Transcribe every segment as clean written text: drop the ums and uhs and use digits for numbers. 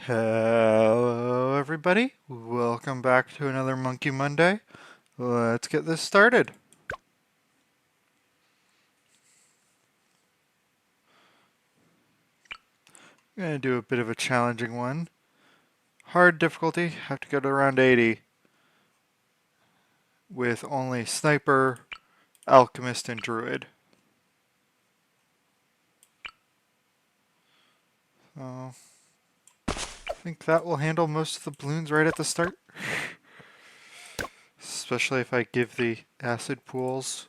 Hello, everybody. Welcome back to another Monkey Monday. Let's get this started. I'm going to do a bit of a challenging one. Hard difficulty, have to go to around 80 with only Sniper, Alchemist, and Druid. So, I think that will handle most of the balloons right at the start. Especially if I give the acid pools.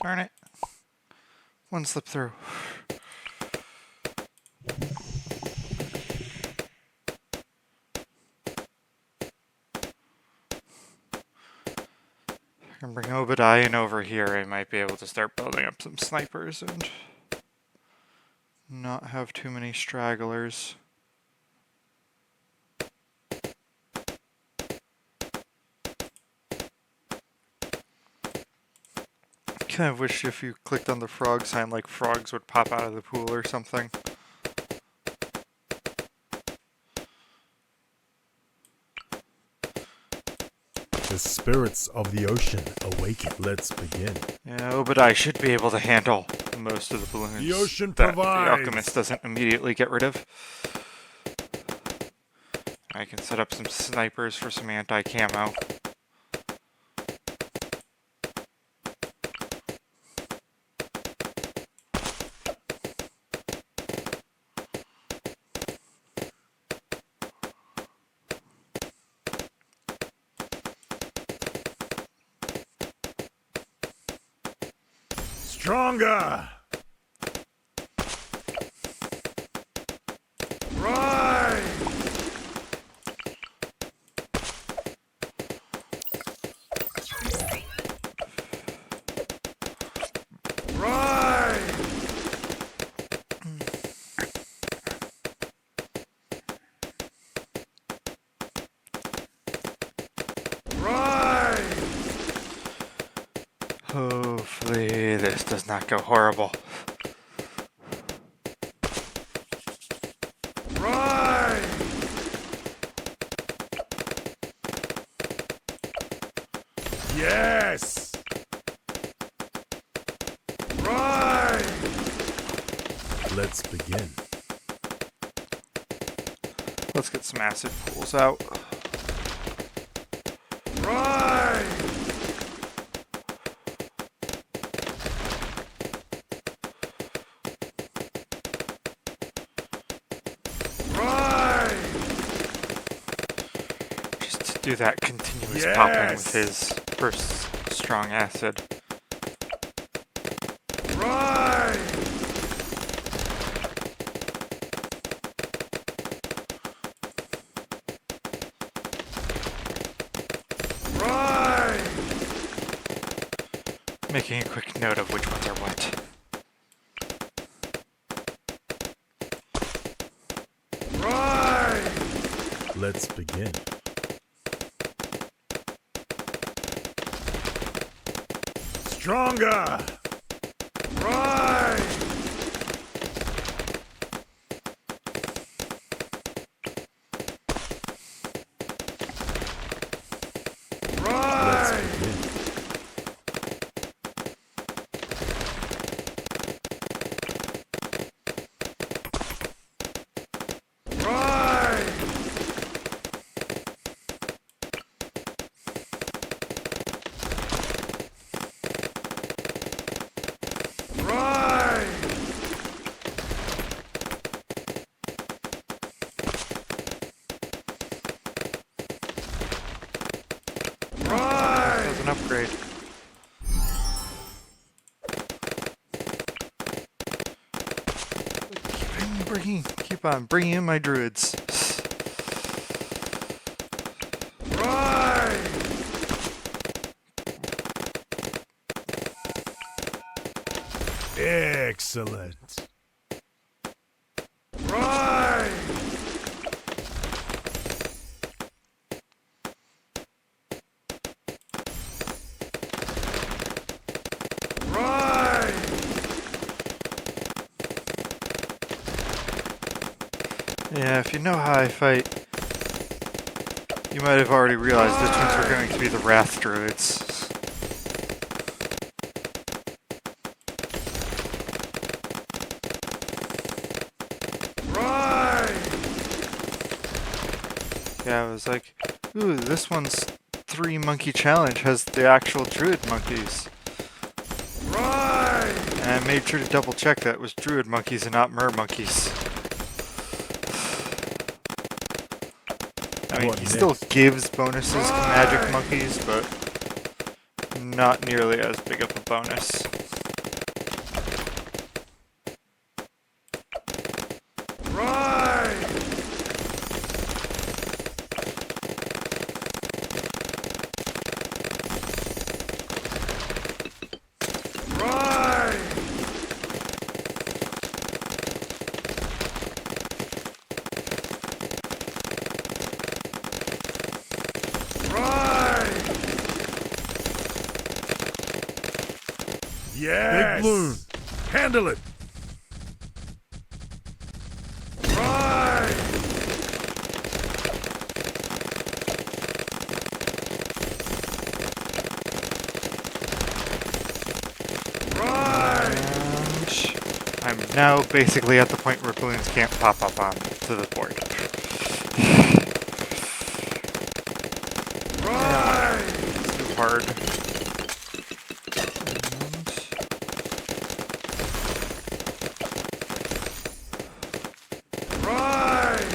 Darn it. One slip through. I can bring Obadiah over here. I might be able to start building up some snipers and not have too many stragglers. Kind of wish if you clicked on the frog sign, like frogs would pop out of the pool or something. The spirits of the ocean awaken. Let's begin. Yeah, Obadiah should be able to handle most of the balloons The ocean that provides. the Alchemist doesn't immediately get rid of. I can set up some snipers for some anti-camo. Stronger! Rise! Rise! Rise! Hopefully this does not go horrible. Rise! Yes! Rise! Let's begin. Let's get some acid pools out. Rise! Rise! Just to do that continuous Yes! popping with his first strong acid. Rise! Rise! Making a quick note of which ones are what. Rise! Let's begin. Stronger! Rise! Rise! Let's begin. Rise! keep on bringing in my druids. Right! Excellent. Right! Right! Yeah, if you know how I fight, you might have already realized which ones were going to be the Wrath Druids. Yeah, I was like, ooh, this one's 3 monkey challenge has the actual druid monkeys. Right! And I made sure to double check that it was druid monkeys and not mer monkeys. I mean, he still gives bonuses to magic monkeys, but not nearly as big of a bonus. Right! Right! Right! Yes! Big Balloon, handle it! Right! Right! And I'm now basically at the point where balloons can't pop up onto the board. Right! It's too hard. Right!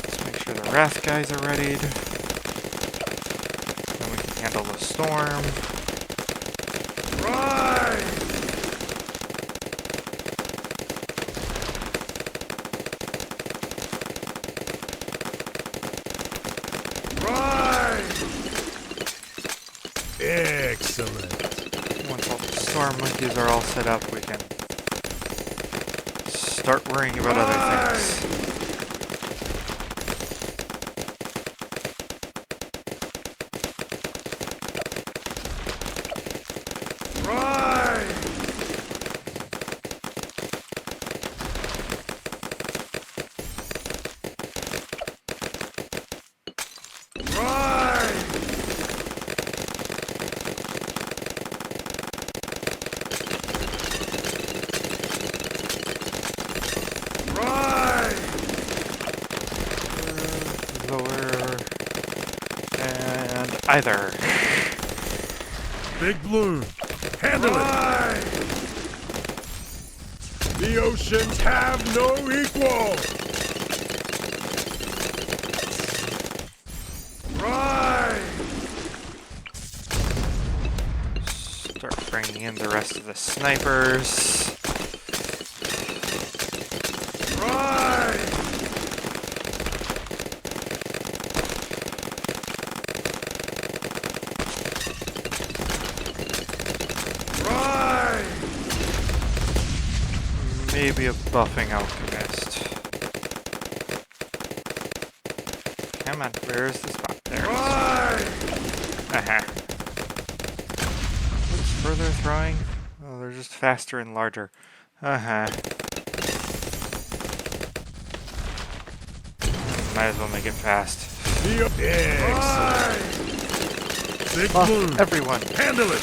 Let's make sure the Wrath guys are readied. Then we can handle the storm. Right! Right! Excellent. Once all the storm monkeys are all set up, we can start worrying about other things. Right! Right! Right! Lower. And either. Big Balloon, handle it! The oceans have no equal! Right! Start bringing in the rest of the snipers. Right! Right! Maybe a buffing alchemist. Come on, where is the spot? There it is. Right! Aha. What's further throwing? Oh, they're just faster and larger. Uh-huh. Might as well make it fast. Excellent! Big Buff Balloon, everyone. handle it!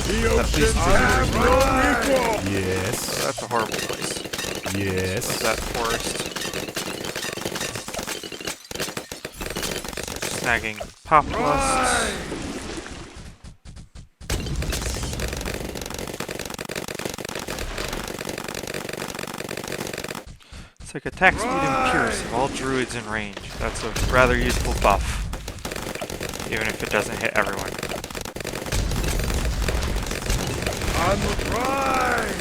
The At least oceans have no equal! Oh, Yes. that's a horrible place. Yes. That forest. Snagging populists. It's like attack speed and pierce of all druids in range. That's a rather useful buff. Even if it doesn't hit everyone. On the rise!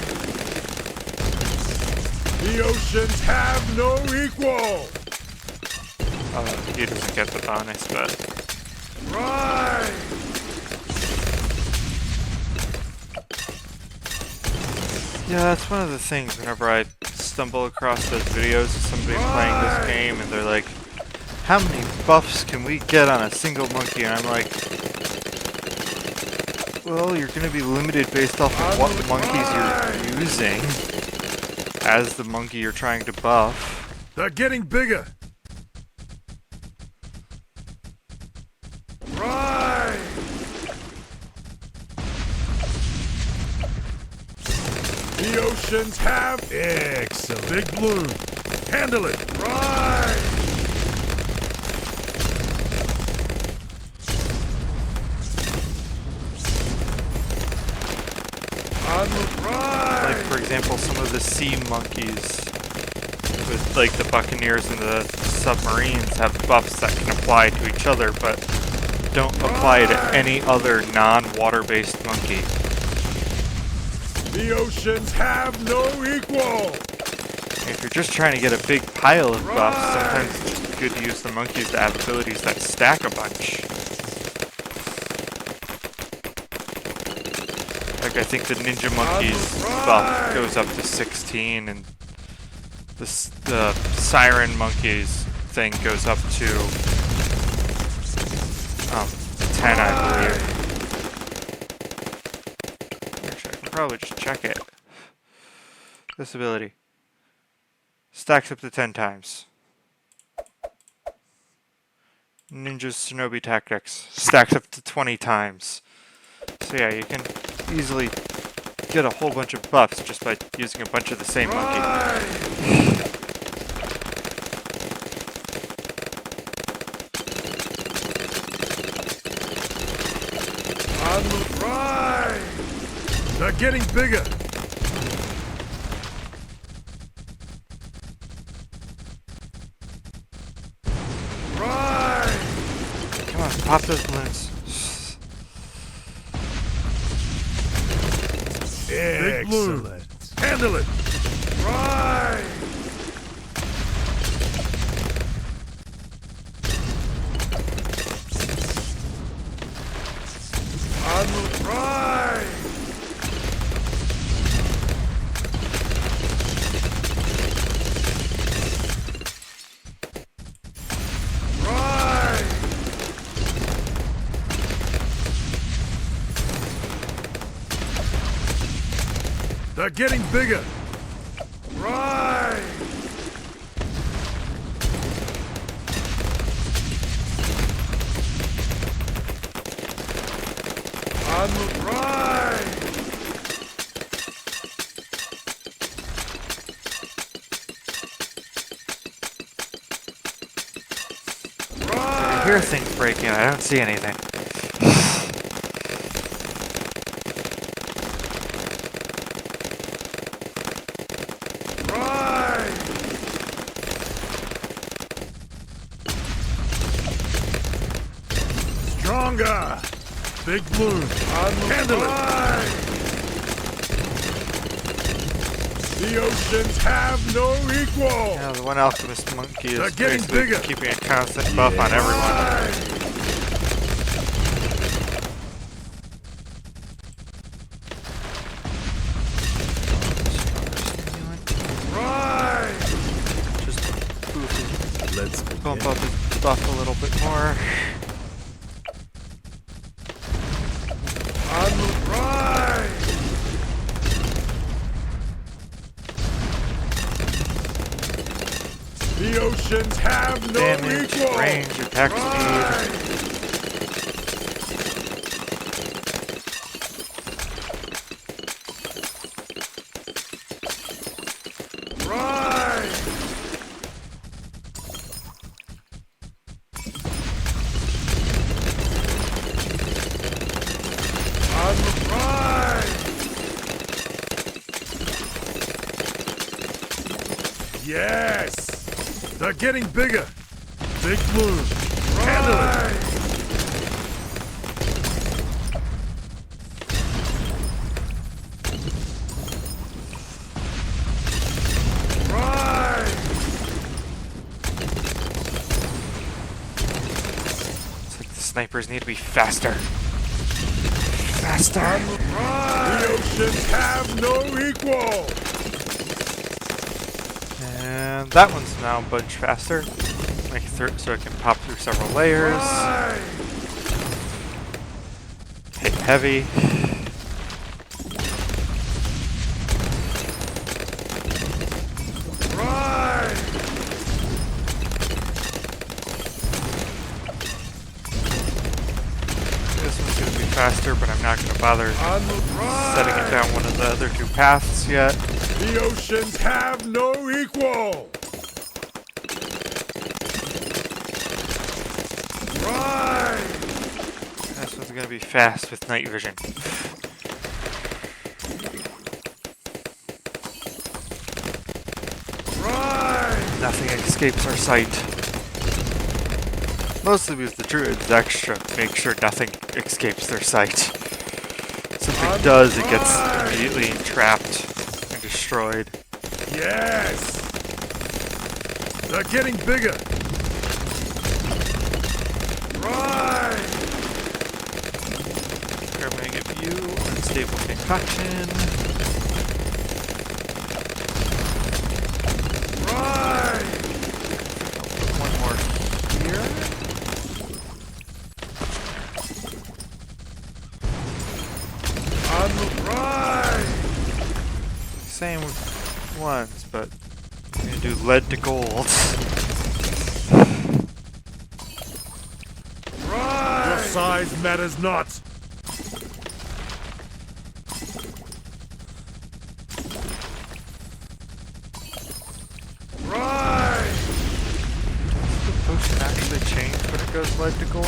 The oceans have no equal! He doesn't get the bonus, but... Rise! Yeah, that's one of the things whenever I stumble across those videos of somebody playing this game and they're like, how many buffs can we get on a single monkey? And I'm like, well, you're going to be limited based off of what monkeys you're using as the monkey you're trying to buff. They're getting bigger! Rise! The oceans have excellent. Big Blue, handle it! Rise! On the rise! Like, for example, some of the sea monkeys with, like, the buccaneers and the submarines have buffs that can apply to each other, but don't apply to any other non-water-based monkey. The oceans have no equal! If you're just trying to get a big pile of buffs, sometimes it's just good to use the monkeys that have abilities that stack a bunch. Like, I think the Ninja Monkey's buff goes up to 16, and the Siren Monkey's thing goes up to 10, I believe. Actually, I can probably just check it. This ability stacks up to 10 times. Ninja's Shinobi Tactics stacks up to 20 times. So yeah, you can easily get a whole bunch of buffs just by using a bunch of the same monkey. On the rise! They're getting bigger! Rise! Come on, pop those balloons. Excellent. Handle it! Rise! On the rise! Rise! They're getting bigger! Rise! On the rise! I hear things breaking, I don't see anything. Stronger! Big Blue, handle it! The oceans have no equal! Yeah, the one alchemist monkey is getting basically bigger. keeping a constant buff on everyone. Rise! Just boofy. Let's Bump up his buff a little bit more. On the rise! The oceans have no Damage, equal! range, attack speed. Rise! On the rise! Yes! They're getting bigger! Big Blue, handle it! snipers need to be faster. Faster! The oceans have no equal! And that one's now a bunch faster. Make it through so it can pop through several layers. Hit heavy. This one's going to be faster, but I'm not going to bother setting it down one of the other two paths yet. The oceans have no equal! This one's going to be fast with night vision. Nothing escapes our sight. Mostly because the druids extra make sure nothing escapes their sight. Something does, it gets immediately entrapped and destroyed. Yes! They're getting bigger! Permanent view, unstable concoction. One more here. On the right! Same ones, but I'm gonna do lead to gold. Your size matters not! Potion actually change when it goes lead to gold?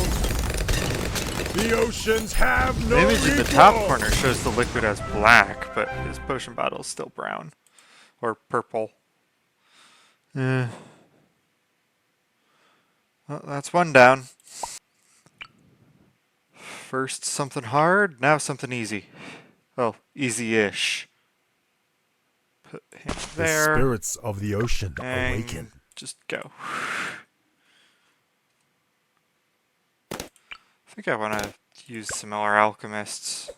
The oceans have no The image in the equal! top corner shows the liquid as black, but his potion bottle is still brown. Or purple. Well, that's one down. First something hard, now something easy. Well, easy-ish. Put him The there. spirits of the ocean And awaken. just go. I think I want to use some more alchemists.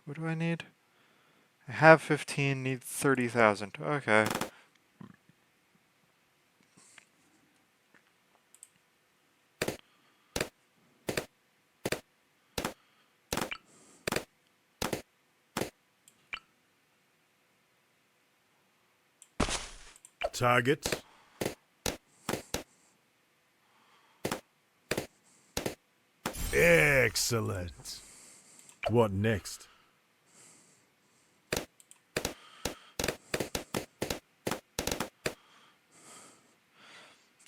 What do I need? I have 15, need 30,000. Okay. Target. Excellent. What next?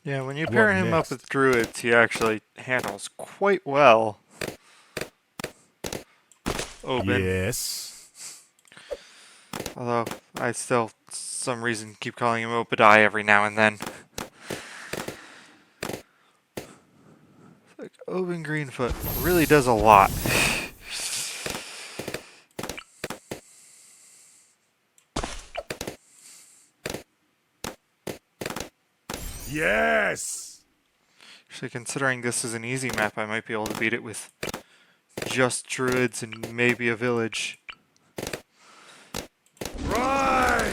Yeah, when you pair him up next? with druids, he actually handles quite well. Oben. Yes. Although, I still, some reason, keep calling him Obadiah every now and then. Like, Oben Greenfoot really does a lot. Yes! Actually, considering this is an easy map, I might be able to beat it with just druids and maybe a village. Right!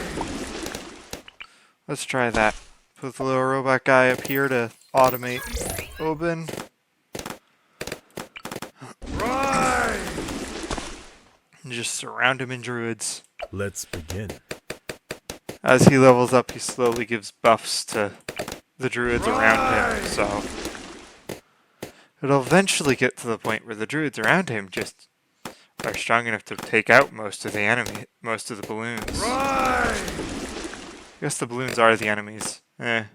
Let's try that. Put the little robot guy up here to automate Oben. Right! And just surround him in druids. Let's begin. As he levels up, he slowly gives buffs to the druids around him, so it'll eventually get to the point where the druids around him just are strong enough to take out most of the most of the balloons. Right! I guess the balloons are the enemies. Pop,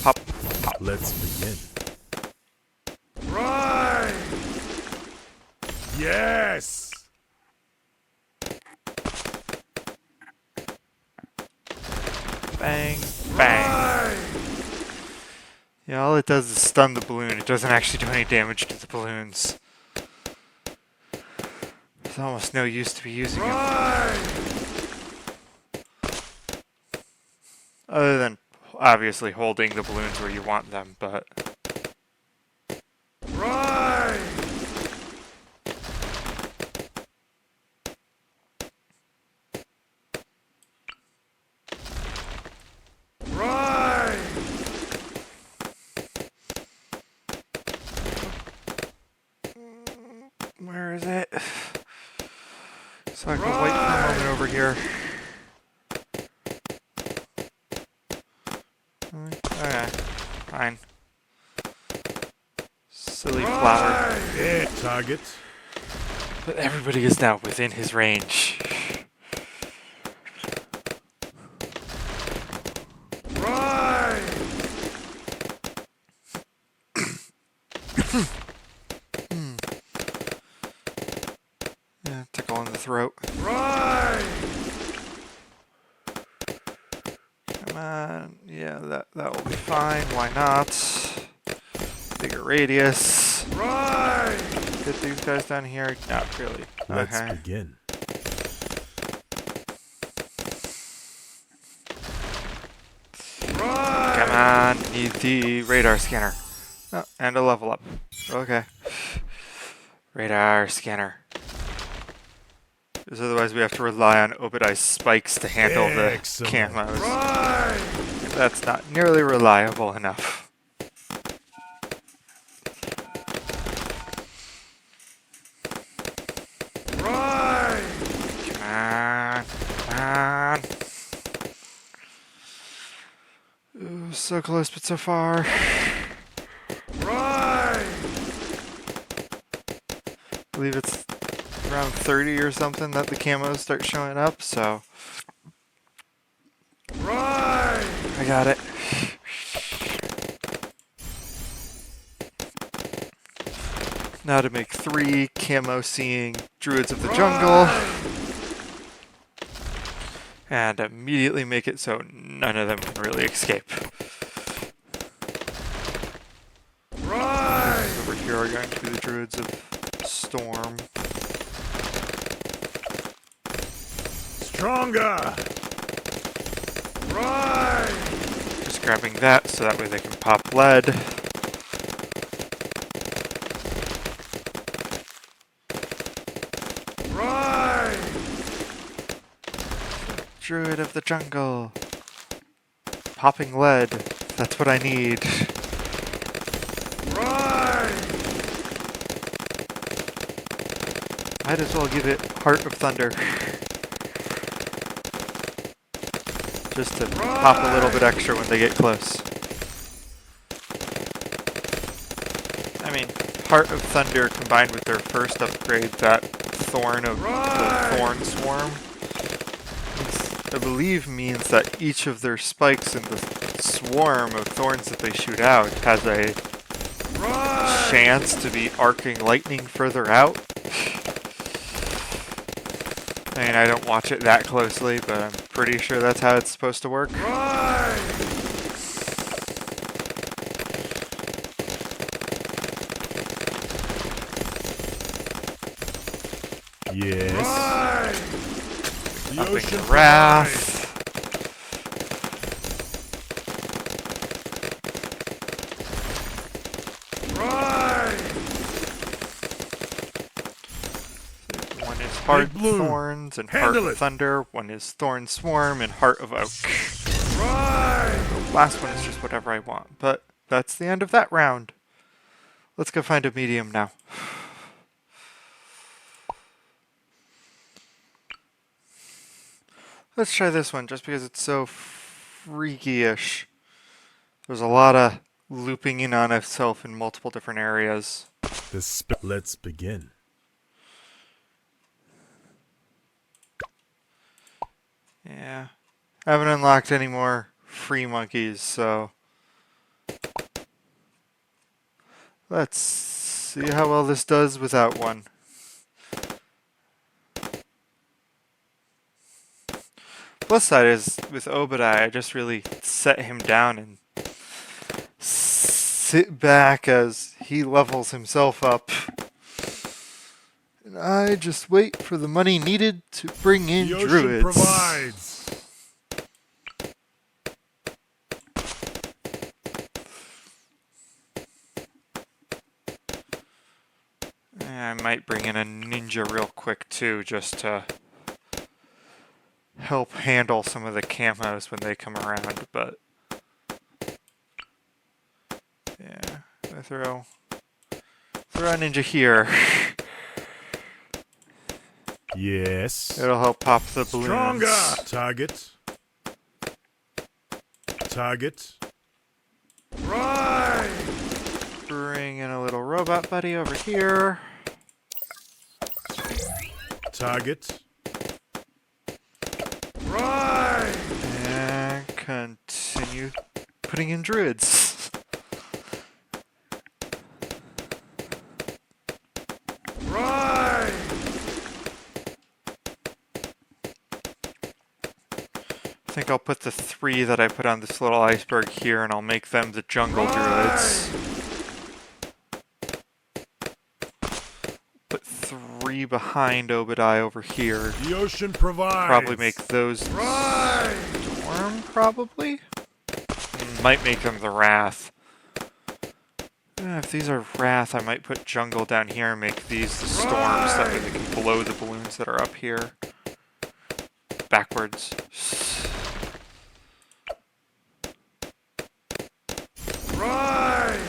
pop, pop. Let's begin. Right! Yes! Bang, bang. Yeah, all it does is stun the balloon. It doesn't actually do any damage to the balloons. There's almost no use to be using it. Other than obviously holding the balloons where you want them, but... Right! Right! Where is it? So I can wait for a moment over here. Okay, fine. Silly flower. Yeah, target. But everybody is now within his range. Right! Yeah, tickle in the throat. Right! Come on. Yeah, that will be fine. Why not? Bigger radius. Right! Get these guys down here. Not really. Let's Okay. begin. Come on. Need the radar scanner. Oh, and a level up. Okay. Radar scanner. Because otherwise we have to rely on Obadiah's spikes to handle the Excellent. camos. Right! And that's not nearly reliable enough. Right! Come on. Come on. Ooh, so close but so far. Right! I believe it's around 30 or something that the camos start showing up, so Right! I got it. Now to make 3 camo-seeing Druids of the Jungle. And immediately make it so none of them can really escape. Right! Over here are going to be the Druids of Storm. Stronger! Right! Just grabbing that so that way they can pop lead. Right! Druid of the Jungle. Popping lead. That's what I need. Right! Might as well give it Heart of Thunder. Just to pop a little bit extra when they get close. I mean, Heart of Thunder combined with their first upgrade, that Thorn of the Thorn Swarm, I believe means that each of their spikes in the swarm of thorns that they shoot out has a chance to be arcing lightning further out. I mean, I don't watch it that closely, but I'm pretty sure that's how it's supposed to work. Yes. The Upping ocean the wrath. One is Heart Big Blue. Thorns and Handle Heart it. Thunder. One is Thorn Swarm and Heart of Oak. Right. The last one is just whatever I want. But that's the end of that round. Let's go find a medium now. Let's try this one just because it's so freaky-ish. There's a lot of looping in on itself in multiple different areas. Let's begin. Yeah. I haven't unlocked any more free monkeys, so let's see how well this does without one. Plus side is, with Obadiah, I just really set him down and sit back as he levels himself up. And I just wait for the money needed to bring in The ocean druids. provides. I might bring in a ninja real quick too, just to help handle some of the camos when they come around, but yeah, I throw a ninja here. Yes. It'll help pop the balloons. Stronger! Target. Target. Right! Bring in a little robot buddy over here. Target. Right! And continue putting in druids. Right! I think I'll put the 3 that I put on this little iceberg here, and I'll make them the jungle druids. Put 3 behind Obadiah over here. The ocean provides. Probably make those Right! Storm, probably? Might make them the Wrath. If these are Wrath, I might put Jungle down here and make these the Storms. That way they can blow the balloons that are up here. Backwards. Right!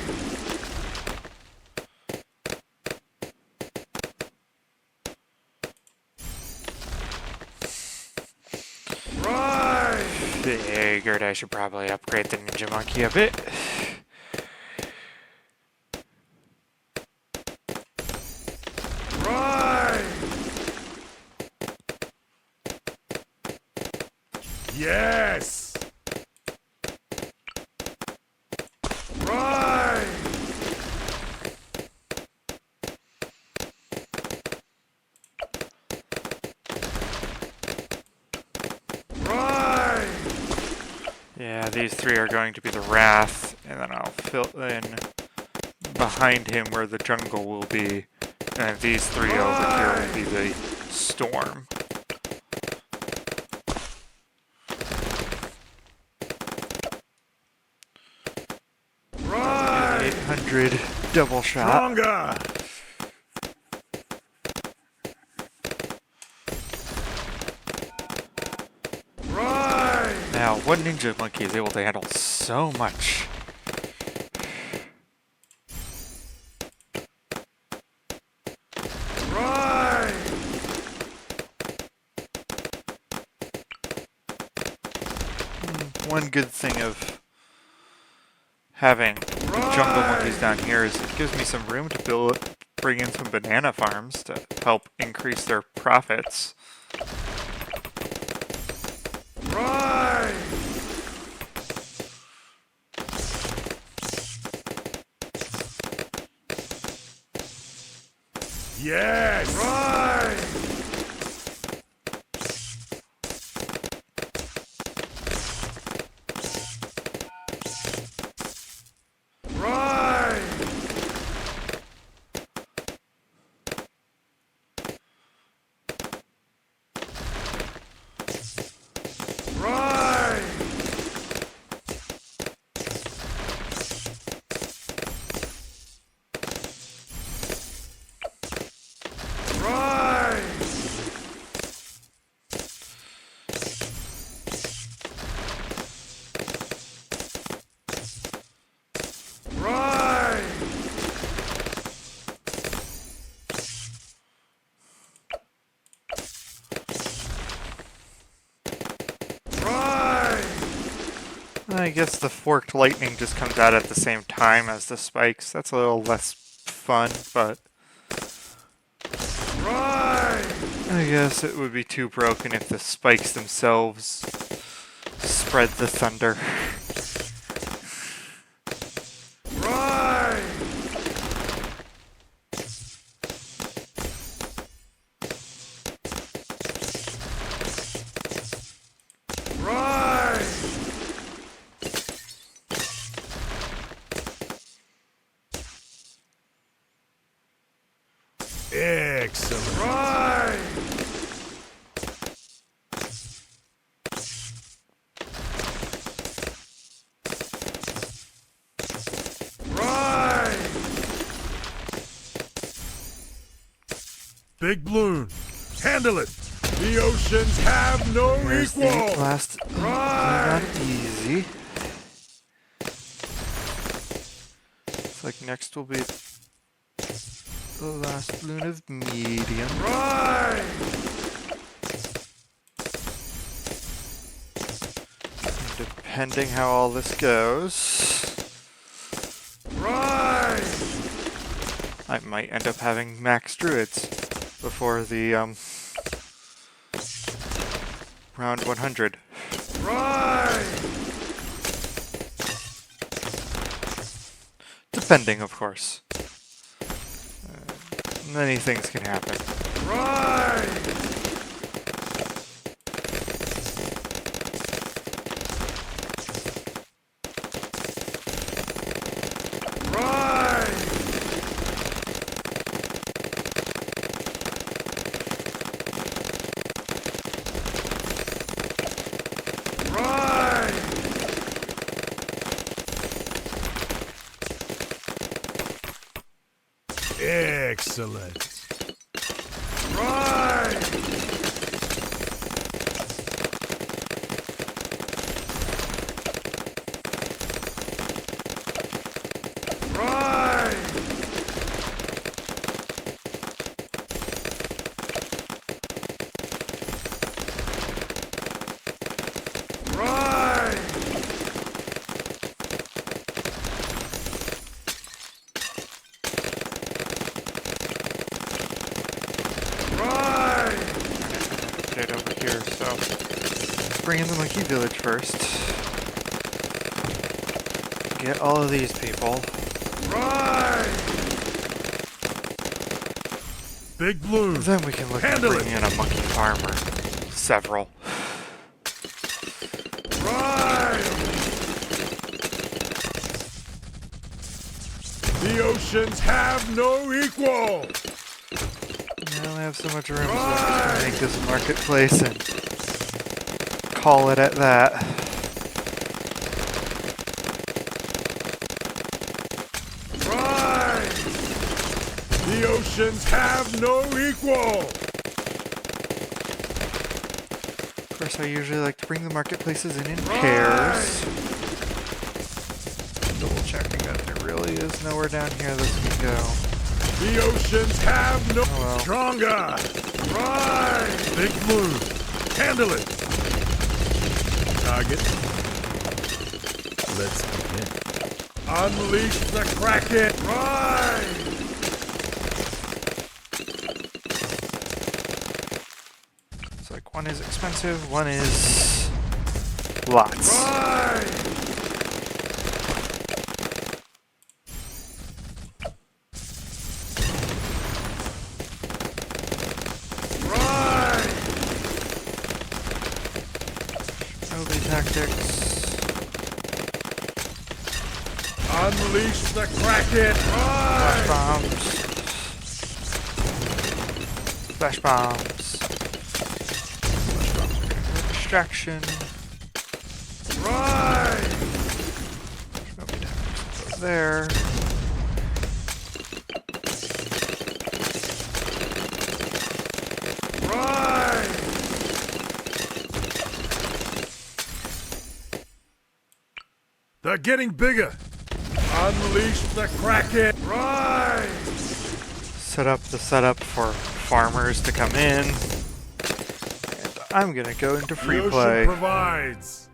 Right! Figured I should probably upgrade the Ninja Monkey a bit. Right! Yes! Right! Right! Yeah, these 3 are going to be the Wrath, and then I'll fill in behind him where the Jungle will be, and these 3 over here will be the Storm. Right! 800 double shot. Stronger! Right! Now, one Ninja Monkey is able to handle so much. Right! One good thing of having the jungle monkeys down here is it gives me some room to bring in some banana farms to help increase their profits. Right! Yes! Right! Right! Right! Right! Right! Right! I guess the forked lightning just comes out at the same time as the spikes. That's a little less fun, but Right! I guess it would be too broken if the spikes themselves spread the thunder. Right! Right! Excellent. Right! Right! Big Balloon, handle it! The oceans have no There's the equal! last Right! on easy. Looks like next will be the last balloon of medium. Right! Depending how all this goes, Right! I might end up having max druids before the round 100. Right! Depending, of course. Many things can happen. Right! Right! Right! Excellent. Right! Right! Right! Right! Update over here, so let's bring in the monkey village first. Get all of these people. Right! Big Balloon, Then we can look at handle bringing in a monkey farmer. Several. Right! The oceans have no equal! I only have so much room, so I'm just gonna make this a marketplace and call it at that. Right! The oceans have no equal! Of course, I usually like to bring the marketplaces in pairs. Double checking that there really is nowhere down here this can go. The oceans have no... Oh well. Stronger! Right! Big Balloon, handle it! Target. Let's begin. Unleash the Kraken! Right! It's like one is expensive, one is lots. Right! Right! Shinobi tactics. Unleash the Kraken! Flash Right! bombs. Flash bombs. Flash bombs are gonna be a distraction. Right! Shinobi tactics go there. Right! They're getting bigger! Unleash the Kraken! Right! Set up the setup for farmers to come in. And I'm gonna go into free The ocean play. provides!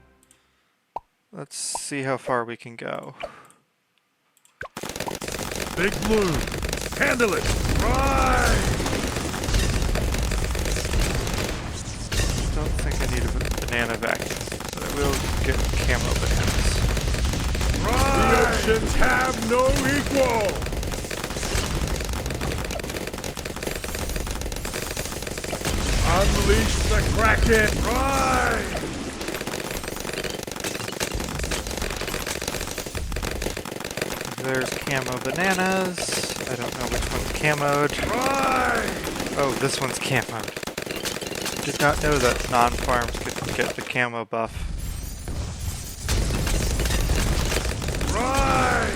Let's see how far we can go. Big Balloon, handle it! Right! Don't think I need a banana vacuum, but I will get camo bananas. Right! The oceans have no equal! Unleash the Kraken! Right! There's camo bananas. I don't know which one's camoed. Right! Oh, this one's camoed. Did not know that non-farms could get the camo buff. Right!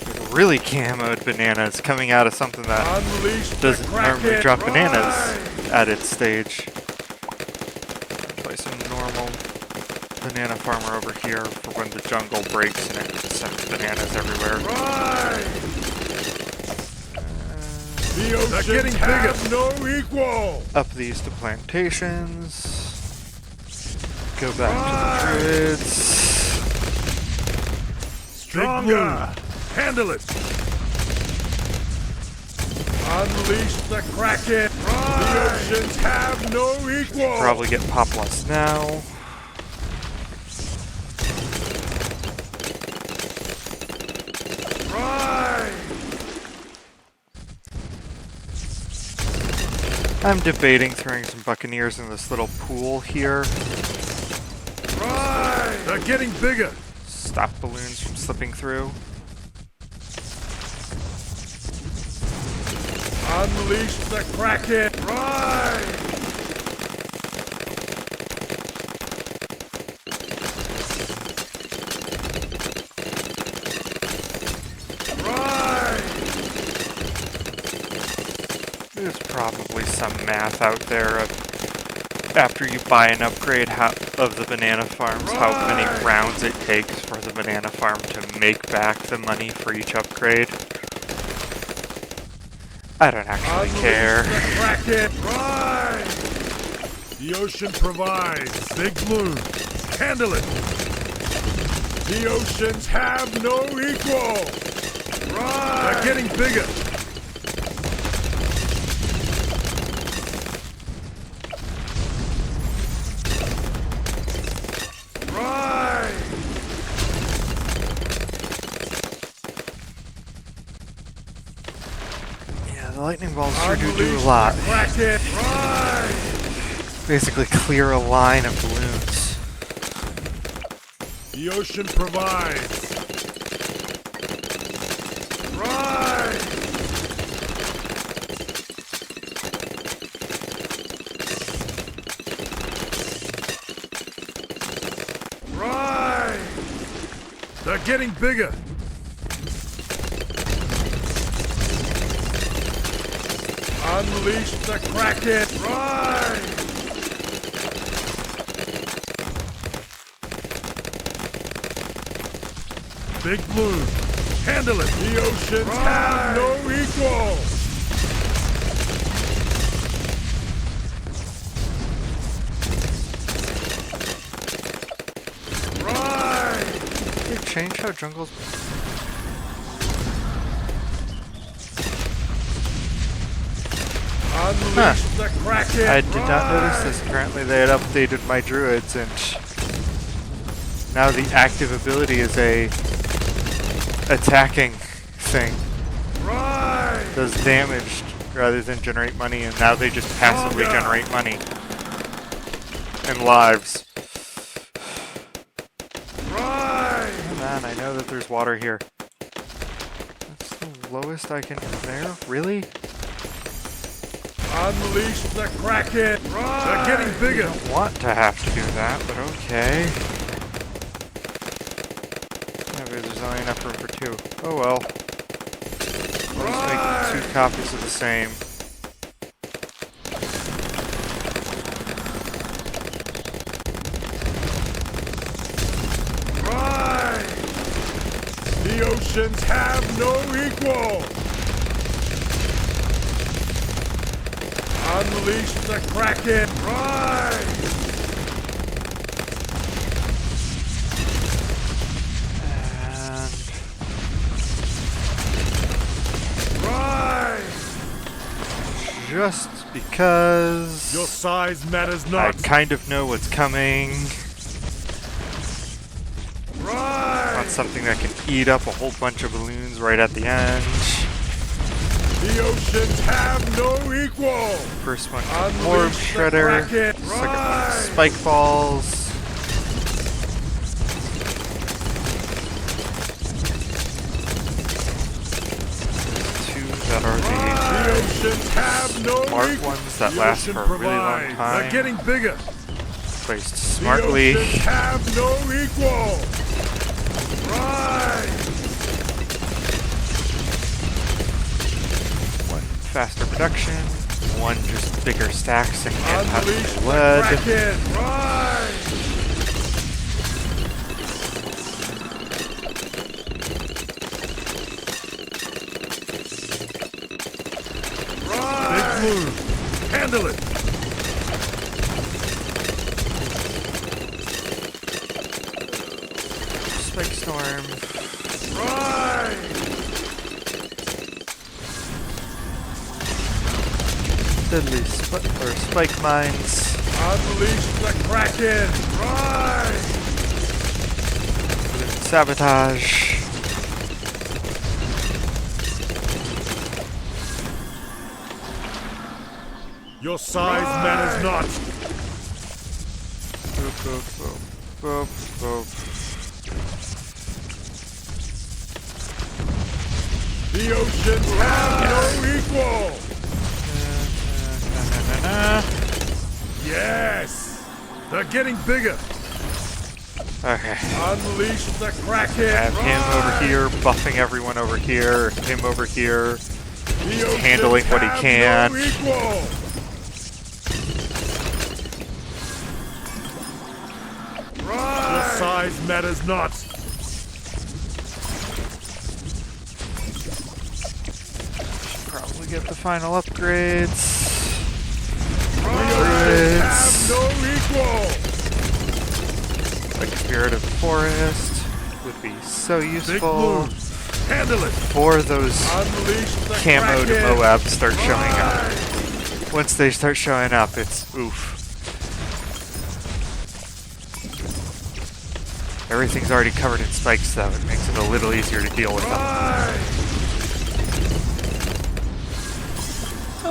There's a really camoed bananas coming out of something that Unleash the doesn't normally Kraken. drop bananas Rise! at its stage. Place a normal banana farmer over here for when the jungle breaks and it sends bananas everywhere. Rise! The oceans getting bigger. No equal. Up these to plantations. Go back to the druids. Stronger. Handle it. Unleash the Kraken. The oceans have no equal. Probably get Populus now. I'm debating throwing some buccaneers in this little pool here. Rise! They're getting bigger. Stop balloons from slipping through. Unleash the Kraken. Rise! There's probably some math out there of after you buy an upgrade of the banana farms, how many rounds it takes for the banana farm to make back the money for each upgrade. I don't actually care. The Kraken. Rise! The ocean provides big bloom. Handle it. The oceans have no equal. Rise! They're getting bigger. The lightning balls sure do a lot. Basically clear a line of balloons. The ocean provides. Rise! Rise! They're getting bigger. Unleash the Kraken! Rise! Big Blue, handle it! The oceans have no equal! Rise! Did they change how jungles... Unleash the Kraken! I did not notice this. Apparently they had updated my druids and now the active ability is a attacking thing. Rise! Does damage rather than generate money, and now they just passively generate money and lives. Rise! Come on, I know that there's water here. That's the lowest I can there? Really? Unleash the Kraken! Rise! They're getting bigger! I don't want to have to do that, but okay. Maybe there's only enough room for two. Oh well. I'll just make 2 copies of the same. Rise! The oceans have no equal! Unleash the Kraken! Rise! And Rise! just because Your size matters I not! kind of know what's coming. Rise! Want something that can eat up a whole bunch of balloons right at the end. The oceans have no equal! First one, Unleash Orb the Shredder. Kraken. Second one, Rise! Spike Balls. Two that are The oceans have no smart equal! ones that The last ocean for a really long provides. time. They're getting bigger! Placed smartly. The oceans have no equal! Rise! faster production. One just bigger stacks and can't have Unleash the lead. Kraken! Rise! Big move! Handle it! Spike storm. Rise! Deadly spike mines. Unleash the Kraken! Rise! Sabotage. Your size matters not! Boop, boop, boop, boop, boop. The oceans have no equal! Yes! They're getting bigger! Okay. Unleash the Kraken! Have him over here, buffing everyone over here, him over here, handling what he can. No equal. Your size matters not. Probably get the final upgrades. Have no equal. Like Spirit of the Forest would be so Big useful move. Handle it. before those Unleash the camo to Kraken. Moab start showing up. Once they start showing up, it's oof. Everything's already covered in spikes though, it makes it a little easier to deal with them.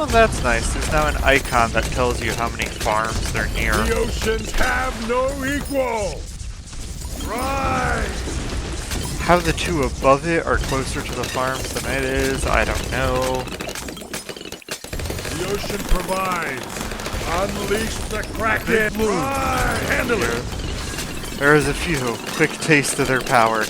Oh, that's nice. There's now an icon that tells you how many farms they're near. The oceans have no equal. Rise. How the two above it are closer to the farms than it is, I don't know. The ocean provides. Unleash the Kraken. Rise. Handle it. There's a few. Quick taste of their power.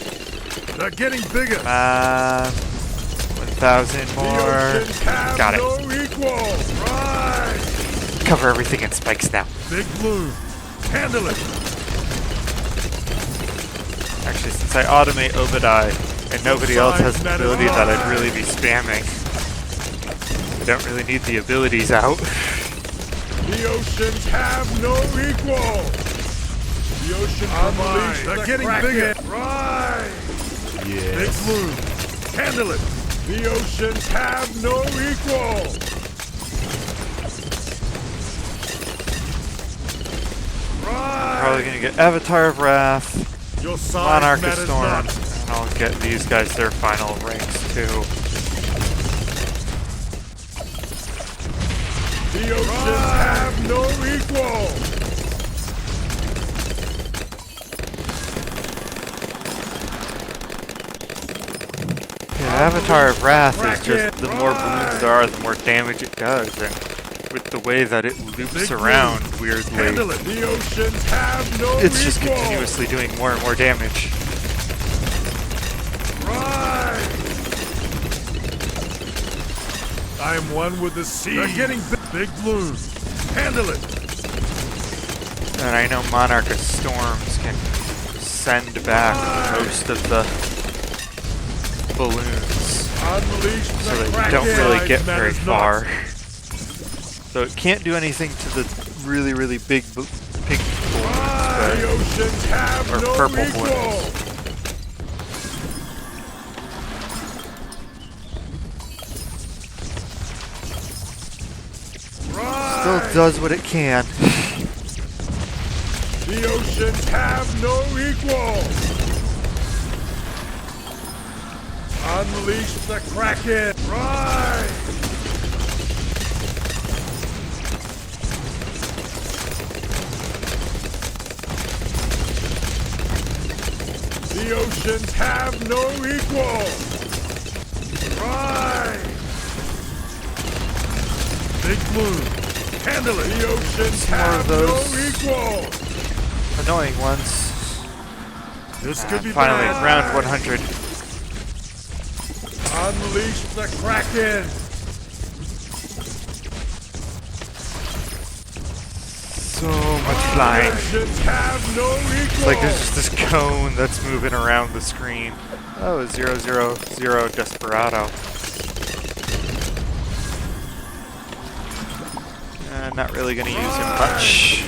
They're getting bigger. 1,000 more. The oceans have Got it. no equal. Rise. Cover everything in spikes now. Big bloom. Handle it. Actually, since I automate Obadiah and nobody else has an ability that I'd really be spamming, I don't really need the abilities out. The oceans have no equal. The ocean provides. They're getting bigger. Rise. Yes. Big bloom. Handle it. The oceans have no equal. Rise. Probably gonna get Avatar of Wrath, Your size Monarch of matters Storm, not. and I'll get these guys their final ranks too. The oceans have no equal. Yeah, Avatar of Wrath is just the more balloons there are, the more damage it does, and with the way that it loops Big around Handle weirdly, it. The oceans have no it's just equal. continuously doing more and more damage. Rise. I am one with the sea. They're getting big bloom. Handle it. And I know Monarch of Storms can send back most of the balloons, Unleash so the that you Kraken. don't really get very Matters not. far. So it can't do anything to the really, really big pink The balloons, oceans have or no purple equal. balloons. Still does what it can. The oceans have no equal. Unleash the Kraken. Rise. The oceans have no equal. Rise. Big bloom. Handle it. The oceans More of have those. no equal. Annoying ones. This could be Finally, bad. round 100. Unleash the Kraken. So much flying. Oceans have no equal. It's like there's just this cone that's moving around the screen. Oh, 000 Desperado. Not really gonna use him much.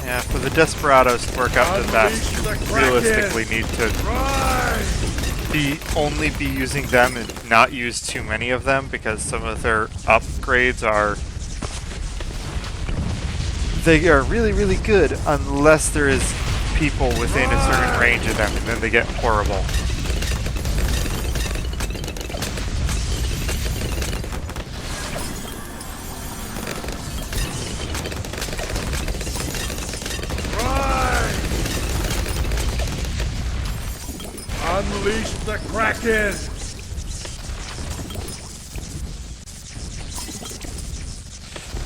Yeah, for the Desperados to work out the best, you realistically need to only be using them and not use too many of them, because some of their upgrades are really, really good unless there is people within a certain range of them, and then they get horrible. Unleash the Kraken!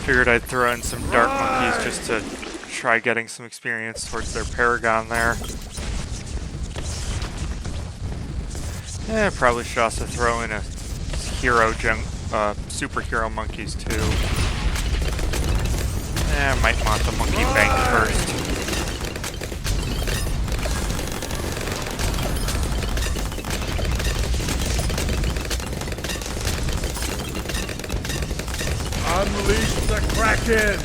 Figured I'd throw in some Dark Monkeys just to try getting some experience towards their Paragon there. Yeah, probably should also throw in a superhero monkeys too. I might want the monkey bank first. Unleash the Kraken!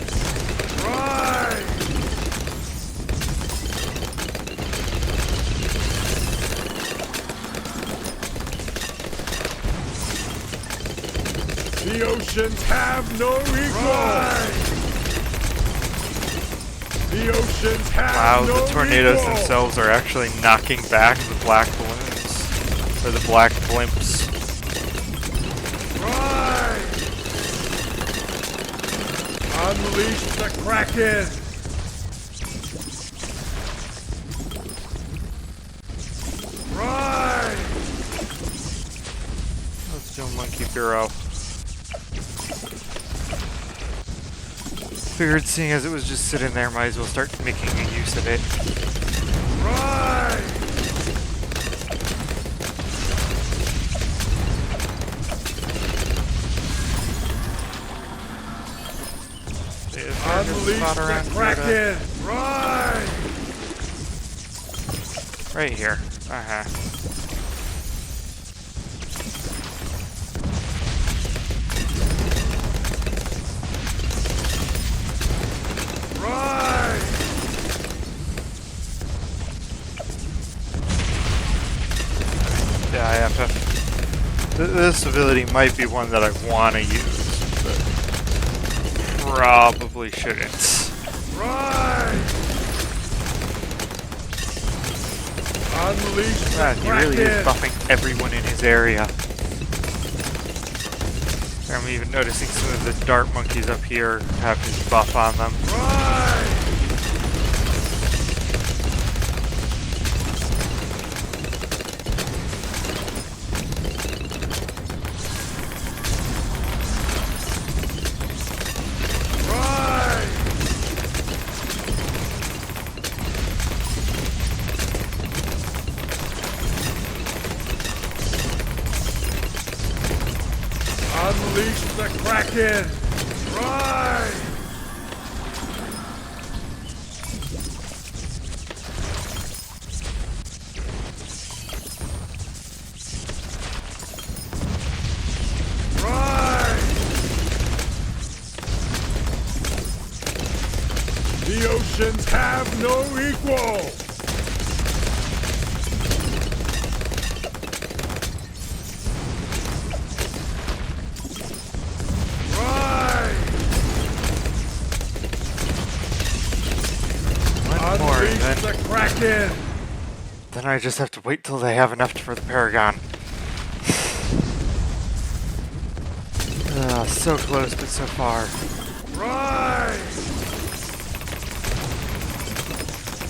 Rise! The oceans have no equal! The oceans have no Wow, the tornadoes equal. themselves are actually knocking back the black balloons, or the black blimps. Rise! Unleash the Kraken! Rise! Let's do a Monkey Bureau. Figured seeing as it was just sitting there, might as well start making a use of it. Rise! Unleash the Kraken! Rise! Right here. Rise! Yeah, IFF. This ability might be one that I want to use, but probably shouldn't. Rise! Unleash the God, he really is Kraken! buffing everyone in his area. I'm even noticing some of the dart monkeys up here have his buff on them. Rise! Rise! Unleash the Kraken! Rise! Rise! The oceans have no equal! One more, and Unleash the Kraken! then I just have to wait till they have enough for the Paragon. So close, but so far. Rise!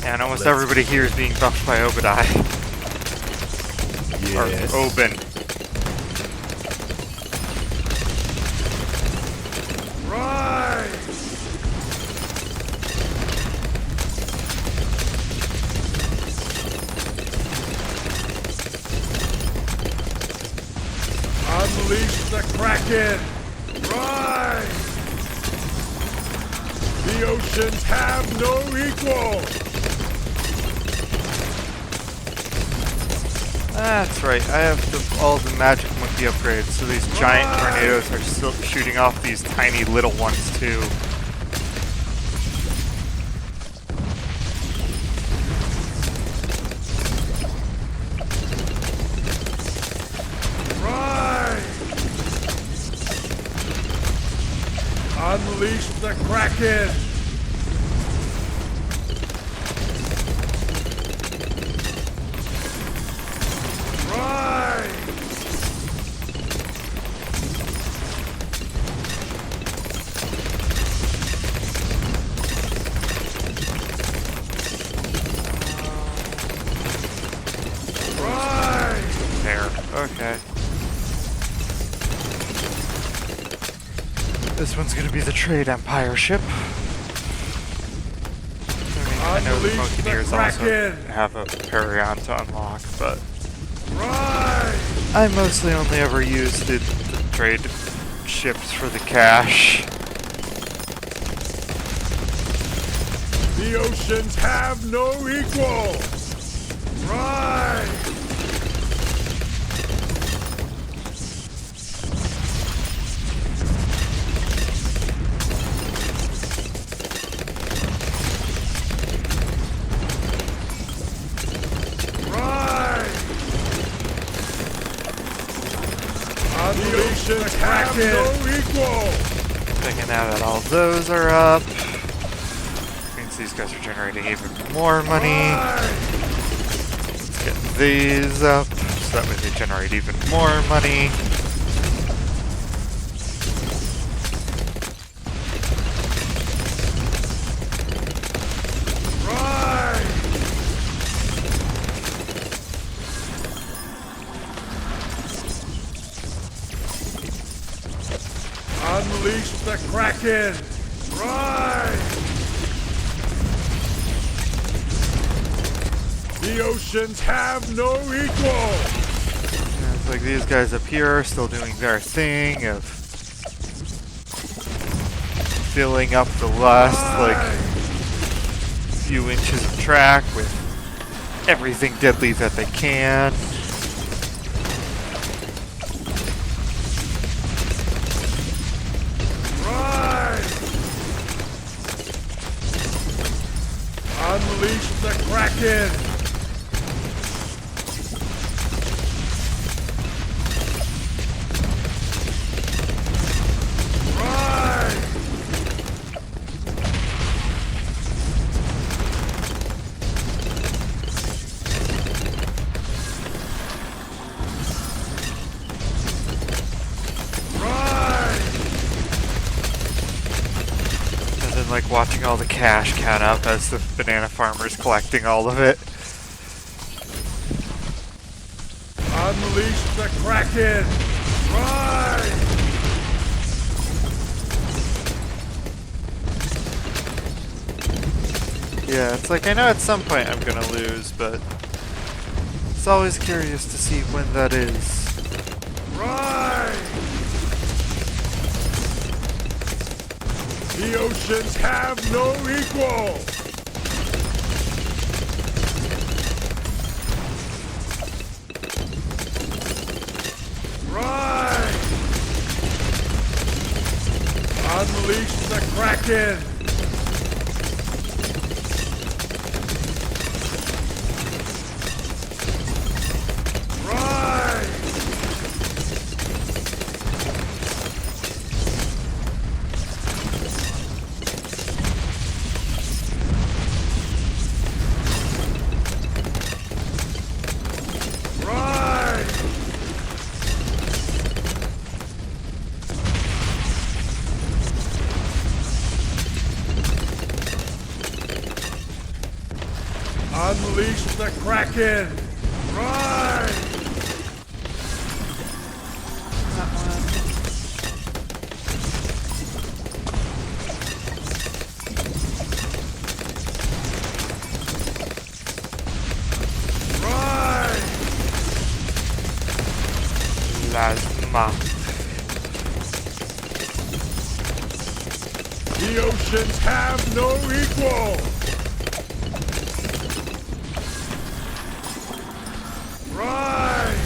And almost everybody here is being buffed by Obadiah. Yes. Or Oben. Rise! Unleash the Kraken! Rise! The oceans have no equal! That's right, I have all the magic monkey upgrades, so these giant tornadoes are still shooting off these tiny little ones too. Unleash the Kraken! Rise! Rise! There, okay. This one's gonna be the Trade Empire ship. I know the Buccaneers also have a Paragon to unlock, but I mostly only ever use the trade ships for the cash. The oceans have no equal! Rise! The oceans have no equal! Checking out that all those are up. Means these guys are generating even more money. Let's get these up, so that way they generate even more money. Unleash the Kraken! Rise! The oceans have no equal! And it's like these guys up here are still doing their thing of filling up the last few inches of track with everything deadly that they can. Unleash the Kraken! Rise! And then like watching all the cash count up as the banana farmer's collecting all of it. Unleash the Kraken! Rise! Yeah, it's like I know at some point I'm gonna lose, but it's always curious to see when that is. Rise! The oceans have no equal! Rise! Unleash the Kraken! Rise! Unleash the Kraken! Rise! Plasma. oceans have no equal! Rise!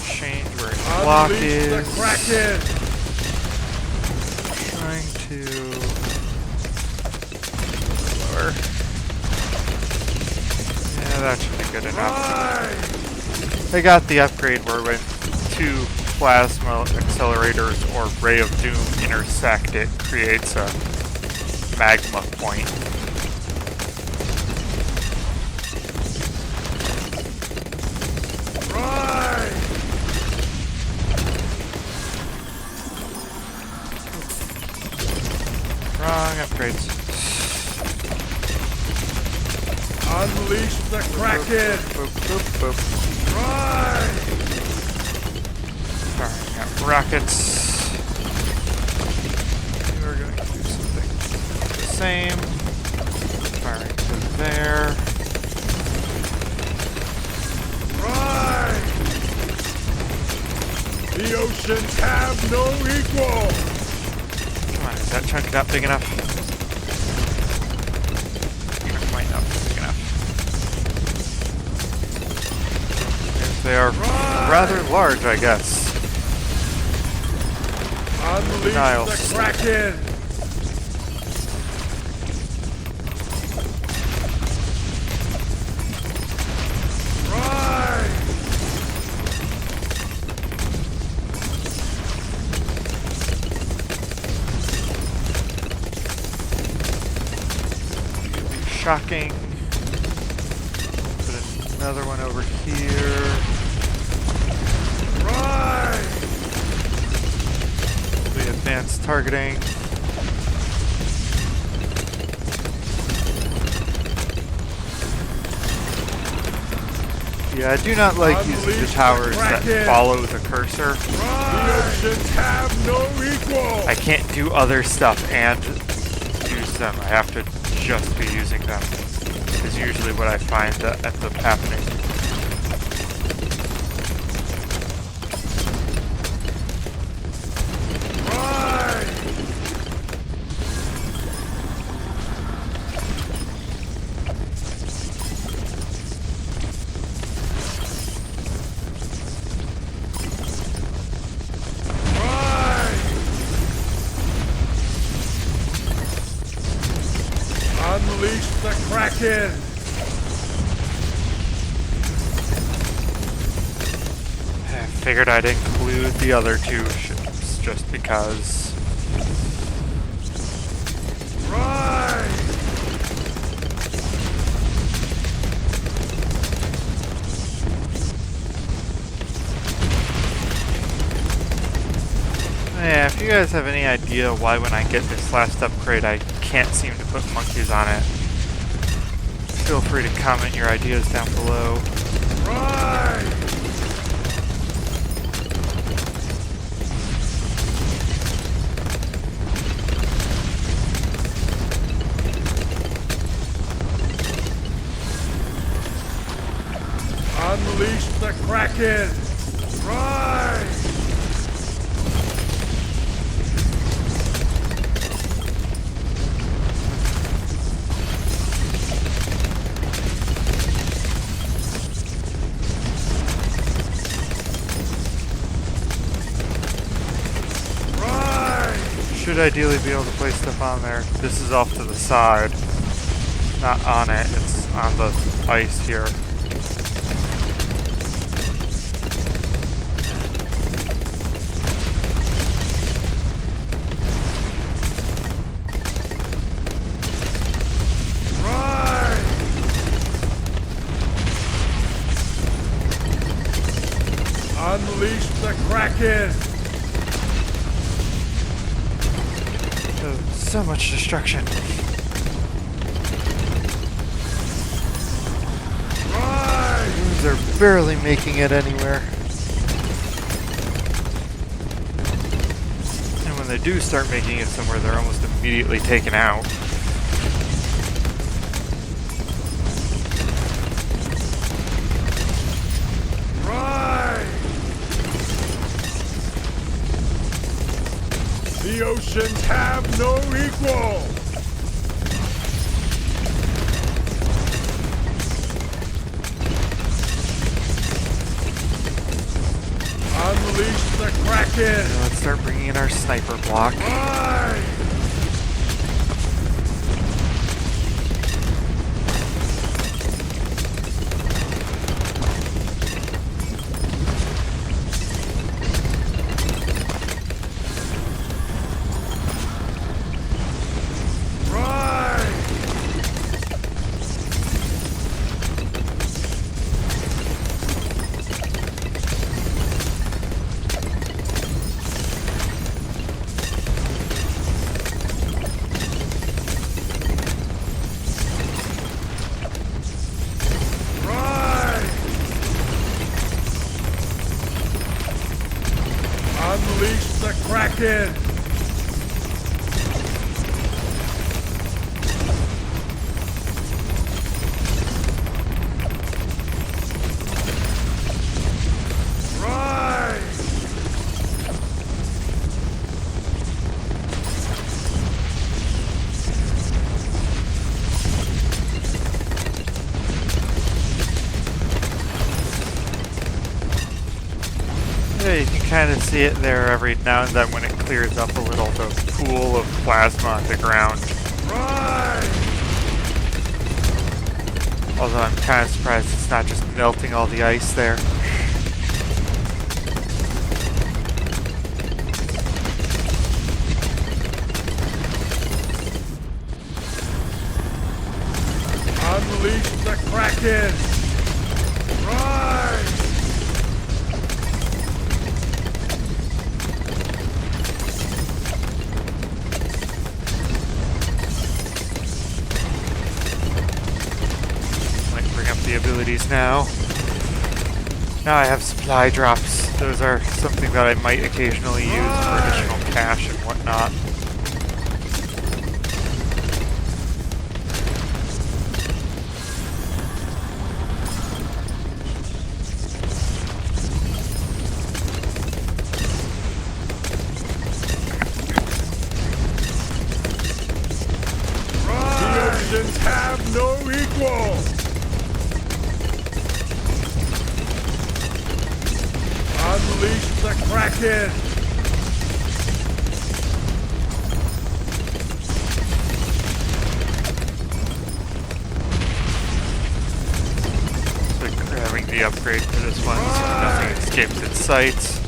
Change where his block Unleash the is. Kraken! Trying to lower. Yeah, that should be good enough. Rise! I got the upgrade where when two plasma accelerators or ray of doom intersect, it creates a magma point. Rise! Wrong upgrades. Unleash the Kraken! Boop, boop, boop. Rise! Firing up rockets. We're going to do something the same. Firing to there. Rise! The oceans have no equal! Come on, is that chunk not big enough? It might not be big enough. They are rather large, I guess. Unleash Denials. the Kraken! Rise! Shocking. Put another one over here. Rise! The advanced targeting. Yeah, I do not like using the Unleash the towers that Kraken. follow the cursor. The oceans have no equal! I can't do other stuff and use them. I have to just be using them. Is usually what I find that ends up happening. Rise! Rise! Unleash the Kraken! I figured I'd include the other two ships just because. Rise! Yeah, if you guys have any idea why when I get this last upgrade I can't seem to put monkeys on it, feel free to comment your ideas down below. Rise! Unleash the Kraken! Rise! Rise! Should ideally be able to place stuff on there. This is off to the side. Not on it, it's on the ice here. Rise! Unleash the Kraken! Oh, so much destruction. Rise! They're barely making it anywhere. And when they do start making it somewhere, they're almost immediately taken out. Rise! The The oceans have no equal! Unleash the Kraken! Let's start bringing in our sniper block. Rise! Unleash the Kraken! Rise! Yeah, you can kind of see it there every now and then when it clears up a little, the pool of plasma on the ground. Rise! Although I'm kind of surprised it's not just melting all the ice there. Unleash the Kraken! Rise! The abilities now. Now I have supply drops. Those are something that I might occasionally use for additional cash and whatnot. The oceans have no equal! Unleash the Kraken! So grabbing the upgrade for this one so nothing escapes its sights.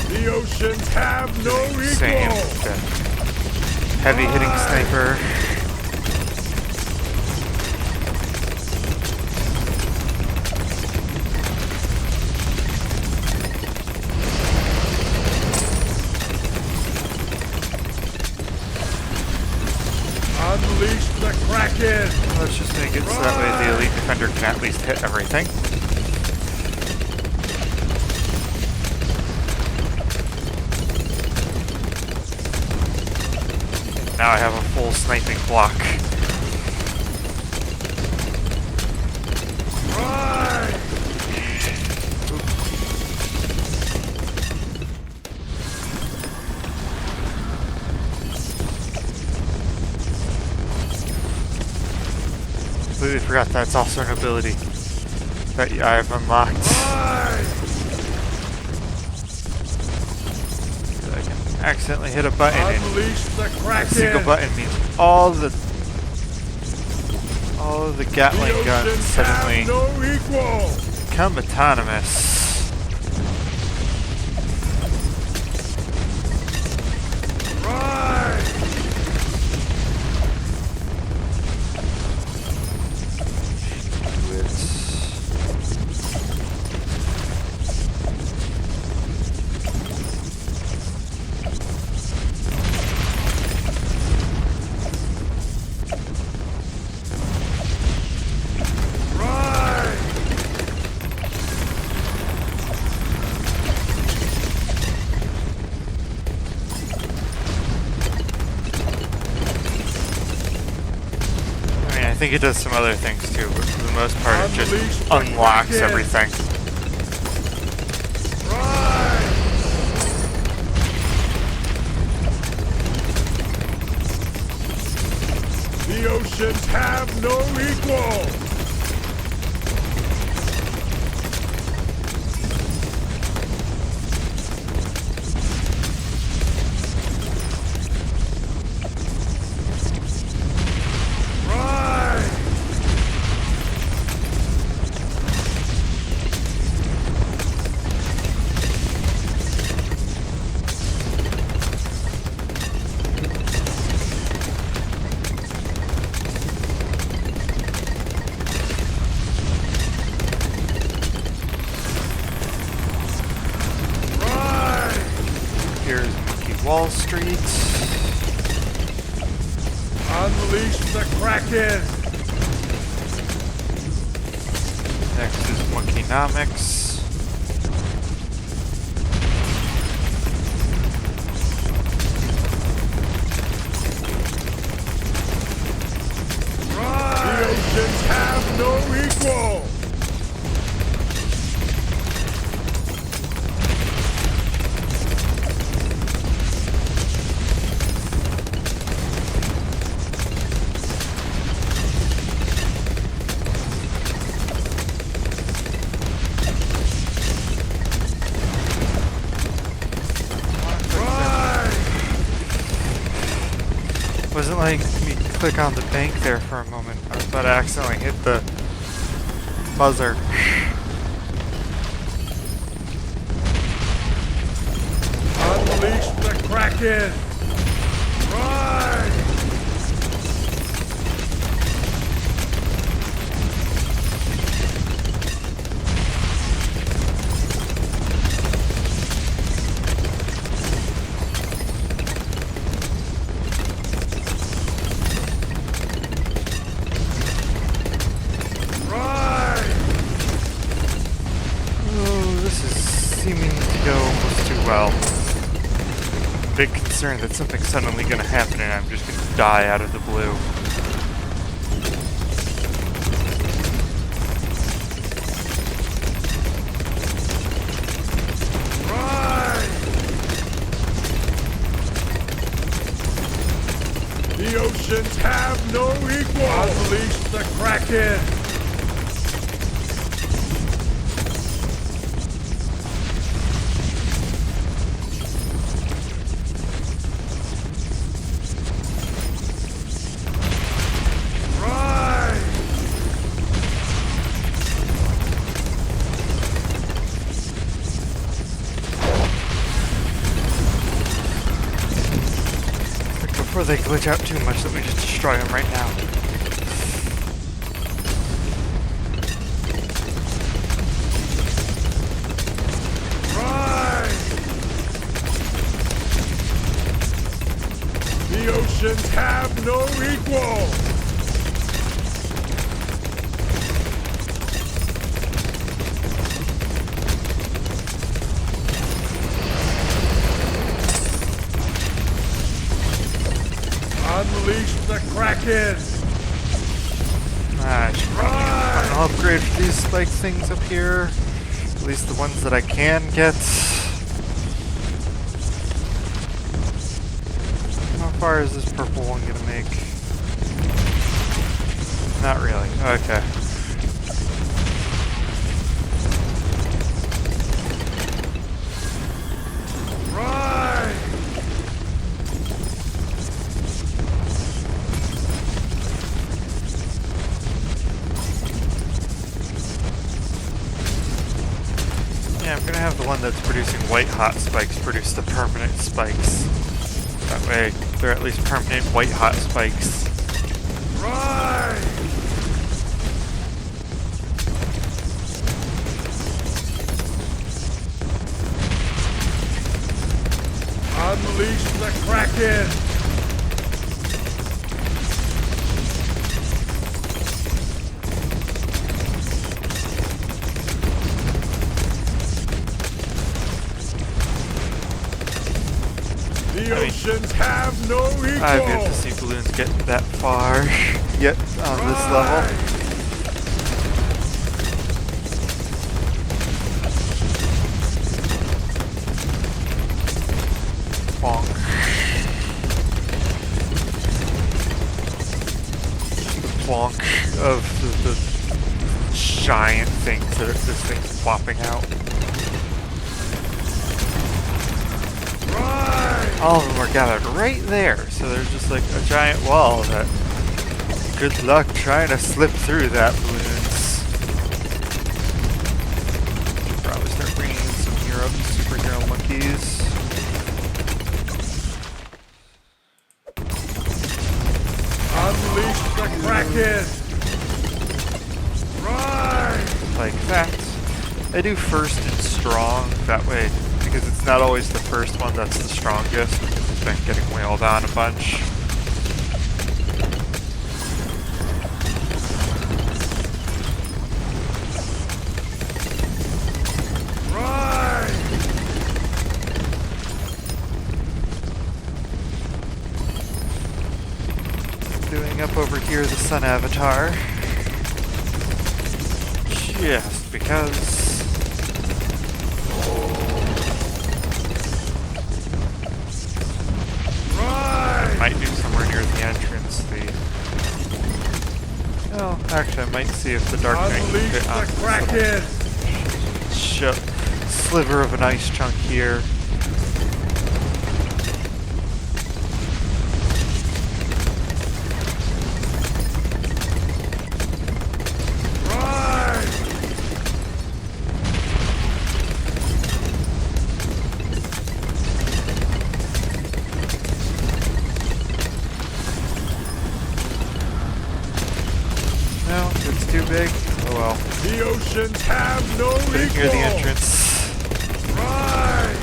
The oceans have no Same. equal! Heavy hitting sniper. Unleash the Kraken! Let's just make it so that way the elite defender can at least hit everything. Now I have a full sniping block. Rise! Completely forgot that's also an ability that I've unlocked. Rise! I can accidentally hit a button and Unleash the a Kraken! single button means all of the Gatling The guns oceans suddenly have no equal! become autonomous. Rise! think it does some other things too, but for the most part it Unleash just the unlocks Kraken. everything. Rise! The oceans have no equal! Here's Monkey Wall Street. Unleash the Kraken! Next is Monkeynomics. The oceans have no equal! Wasn't like me click on the bank there for a moment. I was about to accidentally hit the buzzer. Unleash the Kraken! Rise! Oh, this is seeming to go almost too well. Big concern that something's suddenly going to happen and I'm just going to die out of the blue. The oceans have no equal! Unleash the Kraken! Rise! Before they glitch out too much, let me just destroy them right now. Rise! The oceans have no equal! Unleash the Kraken! I should probably get a final upgrade for these spike things up here. At least the ones that I can get. How far is this purple one gonna make? Not really. Okay. Rise! Yeah, I'm gonna have the one that's producing white hot spikes produce the permanent spikes. That way, they're at least permanent white hot spikes. Rise! Unleash the Kraken! The I mean, oceans oceans have no equal. I've yet to see balloons get that far yet on this level. Bonk. Bonk of the giant things that this thing's plopping out. All of them are gathered right there, so there's just like a giant wall that good luck trying to slip through that, balloons. Should probably start bringing in some superhero monkeys. Unleash the Kraken! Rise! Like that. I do first and strong, that way, because it's not always the first one that's the strongest, because it's been getting wailed on a bunch. Rise! Doing up over here the sun avatar. Just because. Might do somewhere near the entrance. Oh, actually, I might see if the Dark Knight can Unleash fit on the Kraken! sliver of an ice chunk here. No, it's too big. Oh well. The oceans have no Pretty equal! near the entrance. Rise!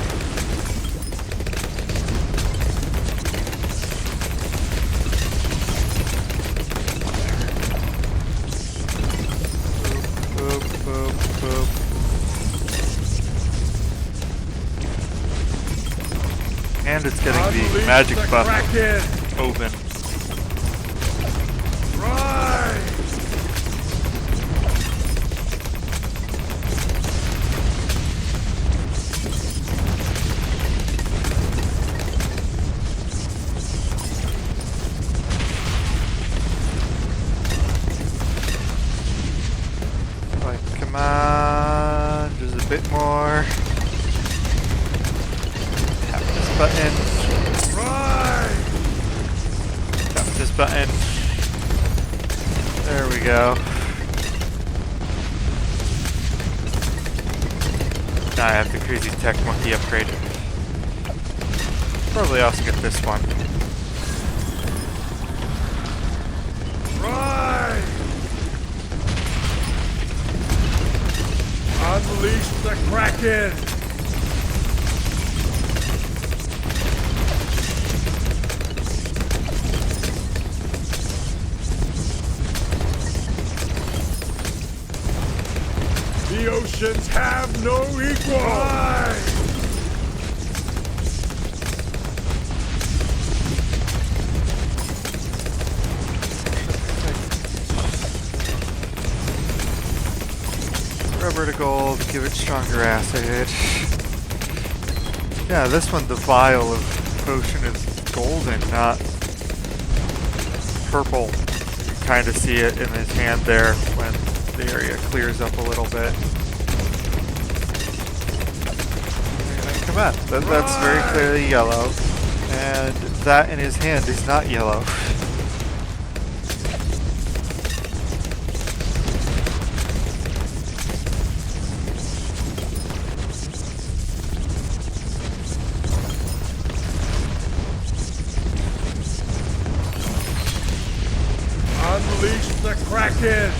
Boop, boop, boop. And it's getting the Unleash magic the buff Kraken! open. Rise! Like, come on, just a bit more. Tap this button. Rise! Tap this button. There we go. Now I have the crazy tech monkey upgrade. Probably also get this one. Rise! Unleash the Kraken! The oceans have no equal! Rise! Rubber to gold, give it stronger acid. Yeah, this one, the vial of potion is golden, not purple. You can kind of see it in his hand there when the area clears up a little bit. And come on, that's very clearly yellow. And that in his hand is not yellow. Unleash the Kraken!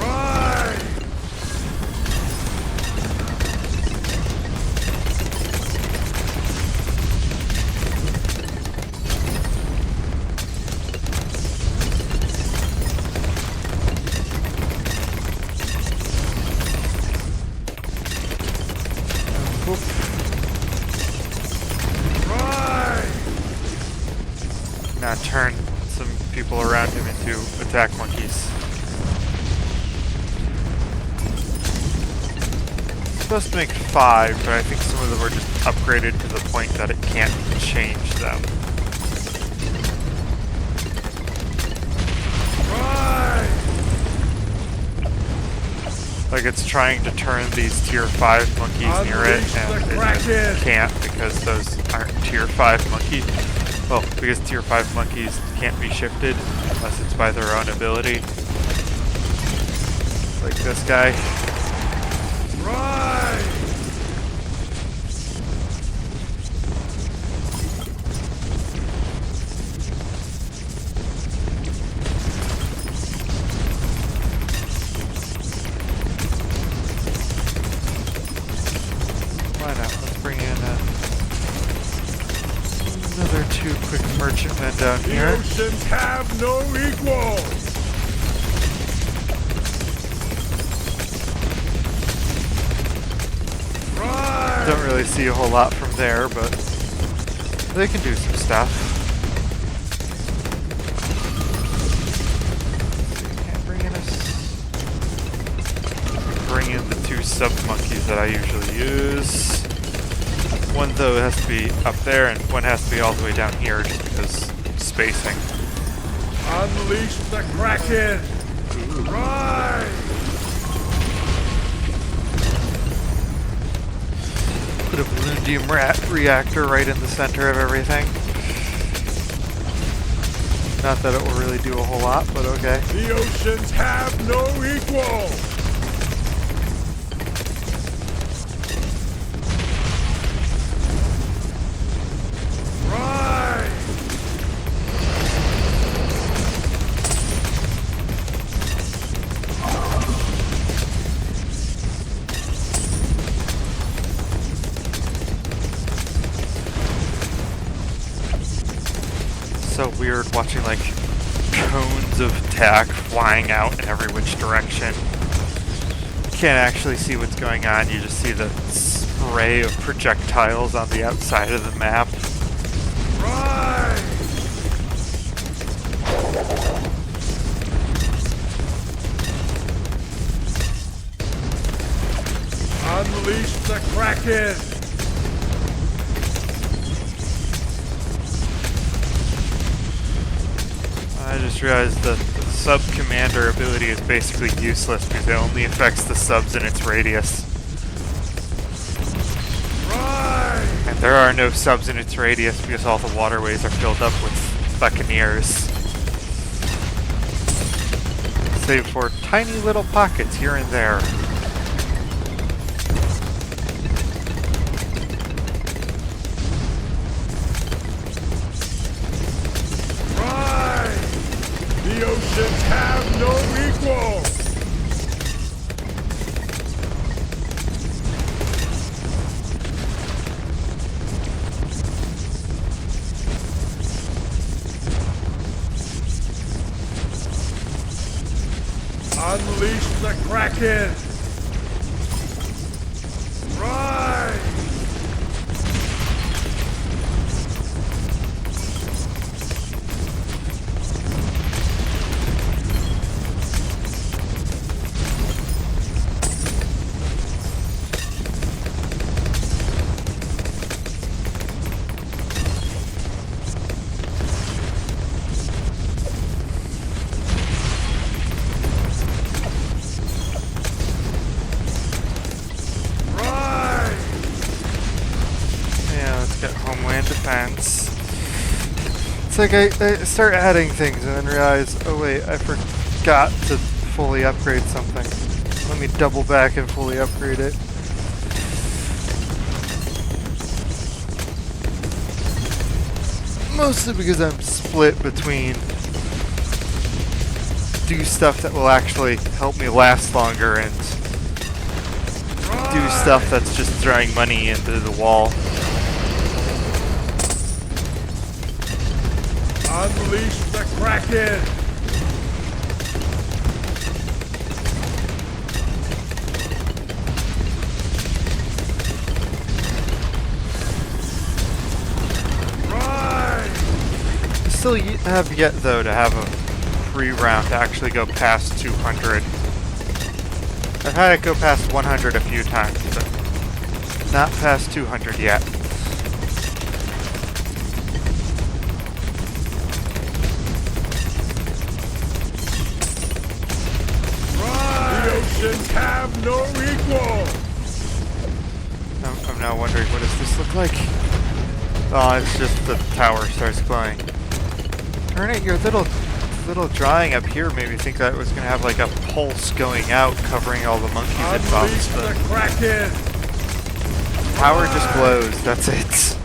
Rise! attack monkeys. It's supposed to make 5, but I think some of them are just upgraded to the point that it can't change them. Like it's trying to turn these tier 5 monkeys near it, and it just can't because those aren't tier 5 monkeys. Well, because tier 5 monkeys can't be shifted unless it's by their own ability. Like this guy. Right. Why not? Let's bring in another 2 quick merchantmen down The here. oceans have no equal. Right. Don't really see a whole lot from there, but they can do some stuff. Can't bring in bring in the 2 sub-monkeys that I usually use. One though has to be up there, and one has to be all the way down here just because spacing. Unleash the Kraken. Right. Put a Balloondium reactor right in the center of everything. Not that it will really do a whole lot, but okay. The oceans have no equal. Right. So weird watching like cones of attack flying out in every which direction. Can't actually see what's going on, you just see the spray of projectiles on the outside of the map. Right. Unleash the Kraken. I just realized that the sub-commander ability is basically useless because it only affects the subs in its radius. Right. And there are no subs in its radius because all the waterways are filled up with buccaneers. Save for tiny little pockets here and there. The oceans have no equal! Unleash the Kraken! Right! Defense. It's like I start adding things and then realize, oh wait, I forgot to fully upgrade something. Let me double back and fully upgrade it. Mostly because I'm split between do stuff that will actually help me last longer and do stuff that's just throwing money into the wall. Unleash the Kraken! Right! I still have yet, though, to have a pre-round to actually go past 200. I've had it go past 100 a few times, but not past 200 yet. The oceans have no equal! I'm now wondering, what does this look like? Oh, it's just the tower starts glowing. Darn it, your little drawing up here made me think that it was going to have like a pulse going out covering all the monkeys and buffs. The Kraken! The tower just glows, that's it.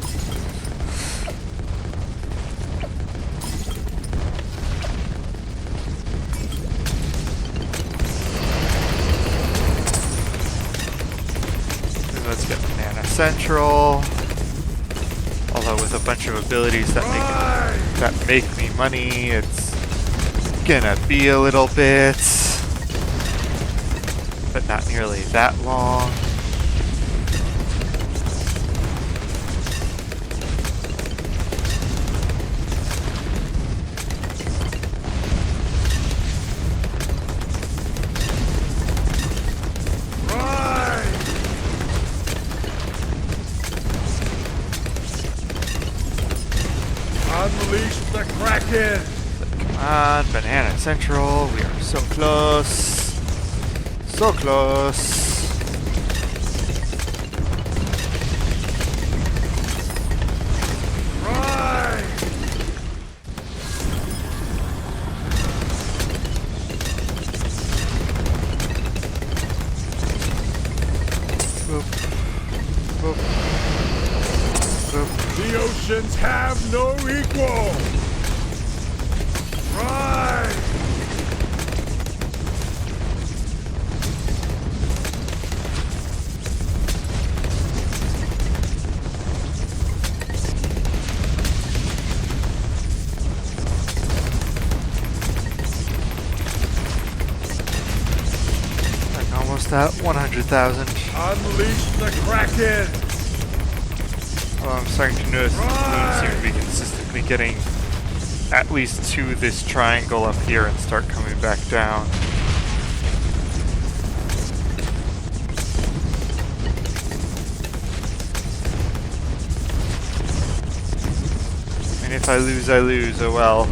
Let's get Banana Central. Although with a bunch of abilities that make me money, it's gonna be a little bit, but not nearly that long. Unleash the Kraken! Come on, Banana Central, we are so close. So close. Rise! Boop. Boop. Boop. The oceans have no equal! Rise! Like almost at 100,000. Unleash the Kraken! Well, I'm starting to notice the moon seem to be consistently getting at least to this triangle up here and start coming back down. And if I lose, oh well.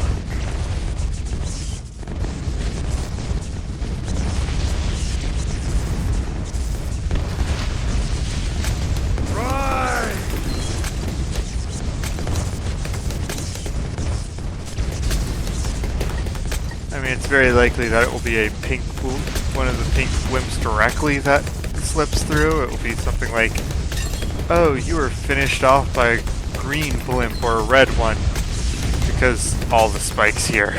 It's very likely that it will be a pink, one of the pink blimps directly that slips through. It will be something like, oh, you were finished off by a green blimp or a red one, because all the spikes here.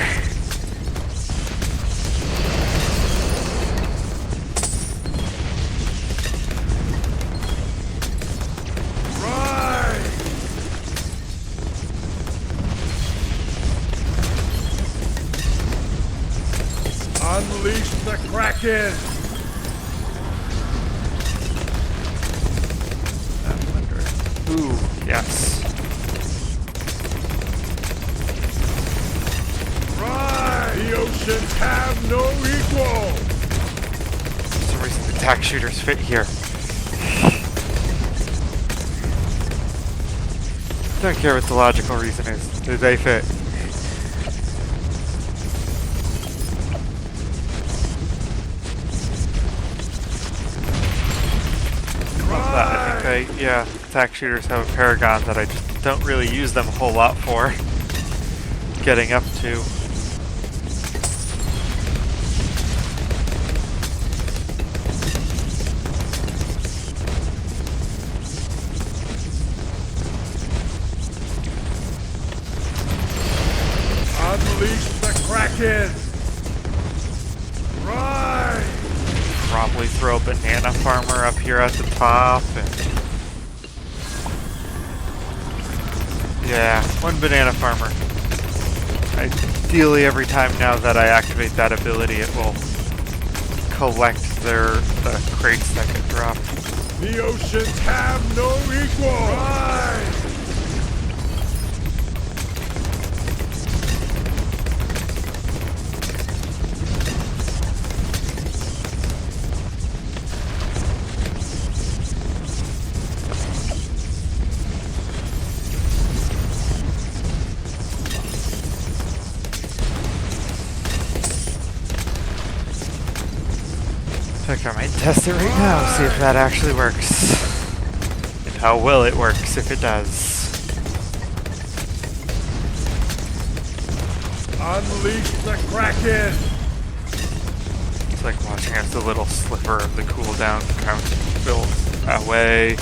Unleash the Kraken! Ooh, yes. Rise! The oceans have no equal! For some reason the attack shooters fit here. Don't care what the logical reason is. They fit. Yeah, attack shooters have a paragon that I just don't really use them a whole lot for. Getting up to. Unleash the Kraken! Rise! Probably throw a banana farmer up here at the top and yeah, one banana farmer. Ideally, every time now that I activate that ability, it will collect the crates that get dropped. The oceans have no equal! Rise! In fact, I might test it right now, see if that actually works. And how well it works if it does. Unleash the Kraken! It's like watching as the little sliver of the cooldown count builds away.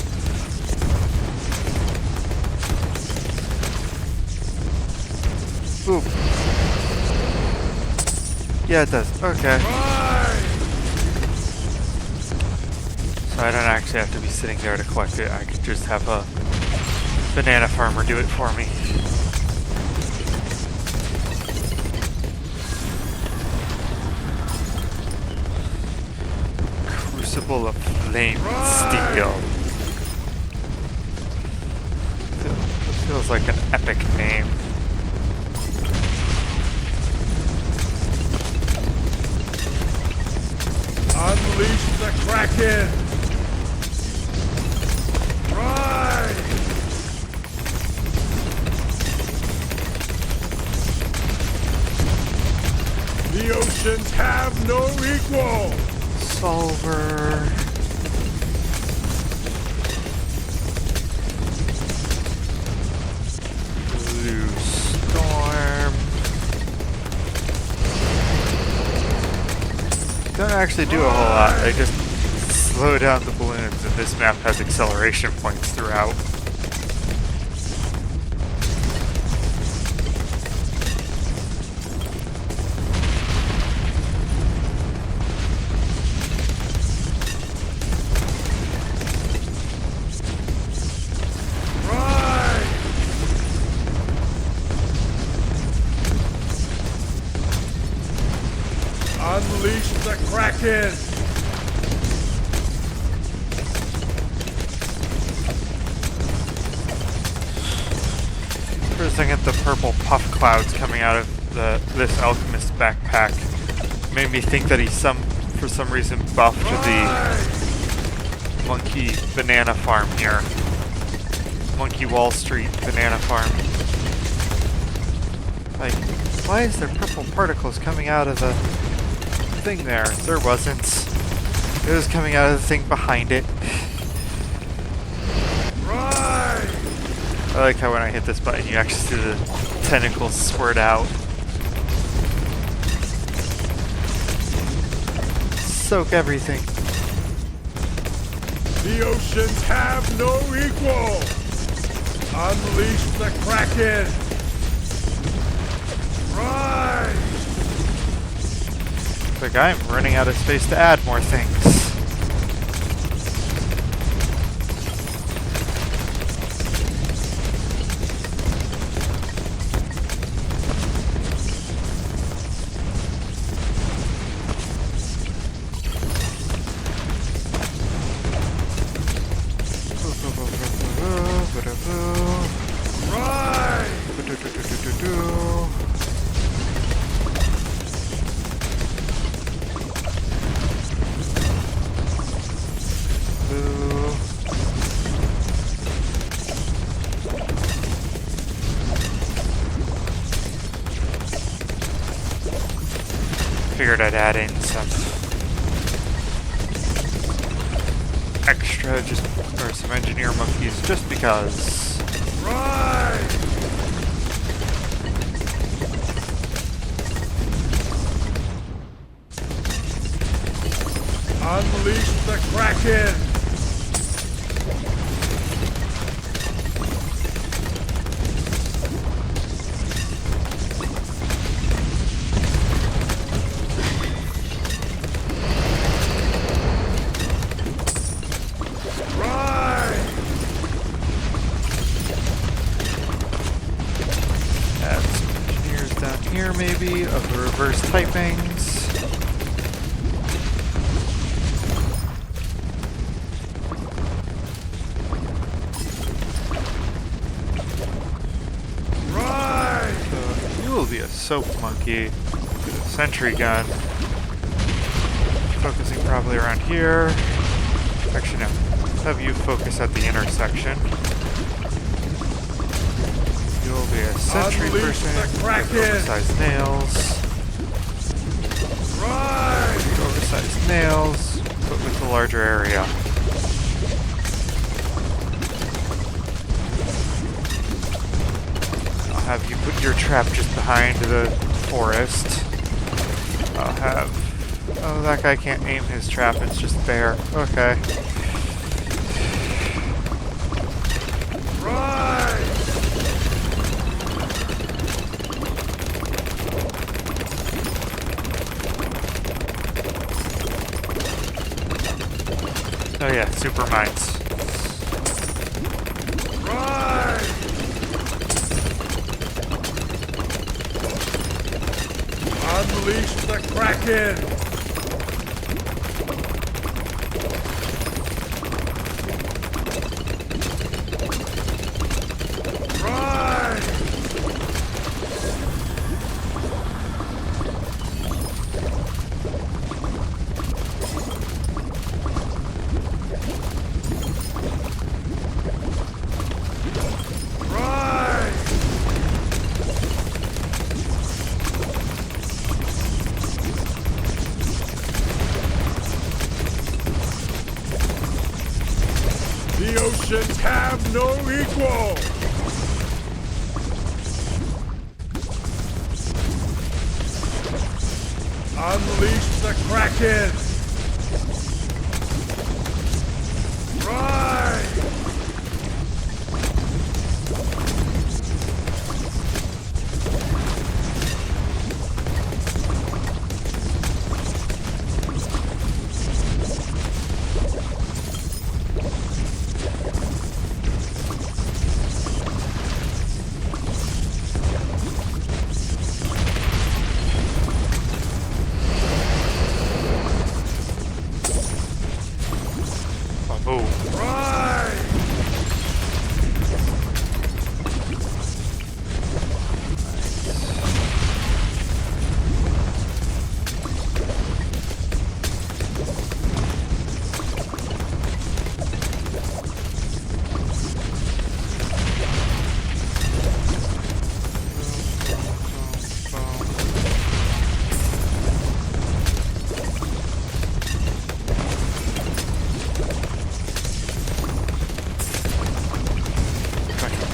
Oop. Yeah, it does. Okay. So I don't actually have to be sitting there to collect it. I could just have a banana farmer do it for me. Crucible of Flame Steel. Feels like an epic name. Unleash the Kraken! Rise! The oceans have no equal! Solver. Blue Storm. Don't actually do a whole lot. They just slow down the balloons, and this map has acceleration points throughout. Unleash the Kraken! For a second, the purple puff clouds coming out of this alchemist backpack made me think that he's for some reason buffed the monkey banana farm here. Monkey Wall Street banana farm. Like, why is there purple particles coming out of the thing there? There wasn't. It was coming out of the thing behind it. I like how when I hit this button, you actually see the tentacles squirt out. Soak everything. The oceans have no equal! Unleash the Kraken! Rise! Like, I'm running out of space to add more things. Figured I'd add in some extra, or some engineer monkeys, just because. Rise! Unleash the Kraken! Here maybe of the reverse typings. Right. So you will be a soap monkey with a sentry gun. Focusing probably around here. Actually no. Have you focus at the intersection. You'll be a sentry person with oversized nails. Right. Oversized nails. but with a larger area. I'll have you put your trap just behind the forest. I'll have... Oh, that guy can't aim his trap, it's just there. Okay. Right! Oh yeah, super mines. Right! Unleash the Kraken! The oceans have no equal! Unleash the Kraken! Right!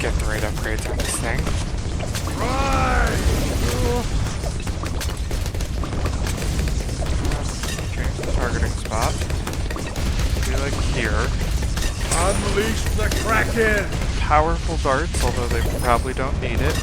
Get the right upgrades on this thing. Right! Change the targeting spot. Be like here. Unleash the Kraken! Powerful darts, although they probably don't need it.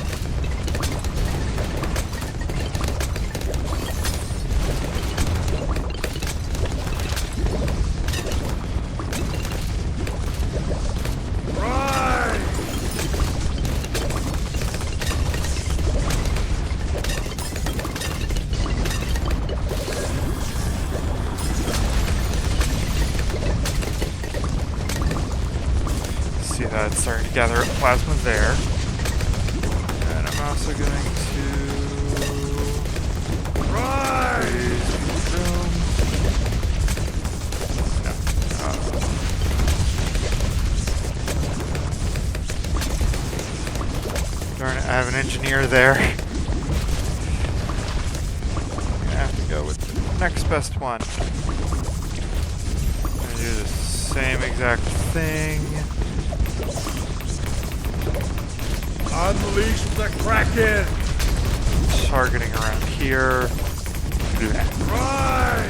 See that it's starting to gather up plasma there. And I'm also going to raise room. No. Darn it, I have an engineer there. I'm gonna have to go with the next best one. I'm gonna do the same exact thing. Unleash the Kraken! Targeting around here. Right!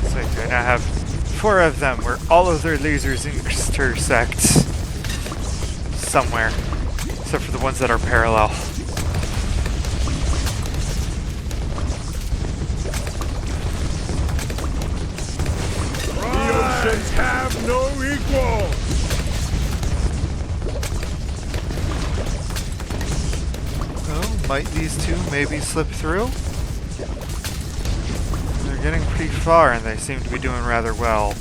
So I now have 4 of them where all of their lasers intersect somewhere, except for the ones that are parallel. The oceans have no equal! Oh, might these two maybe slip through? They're getting pretty far and they seem to be doing rather well.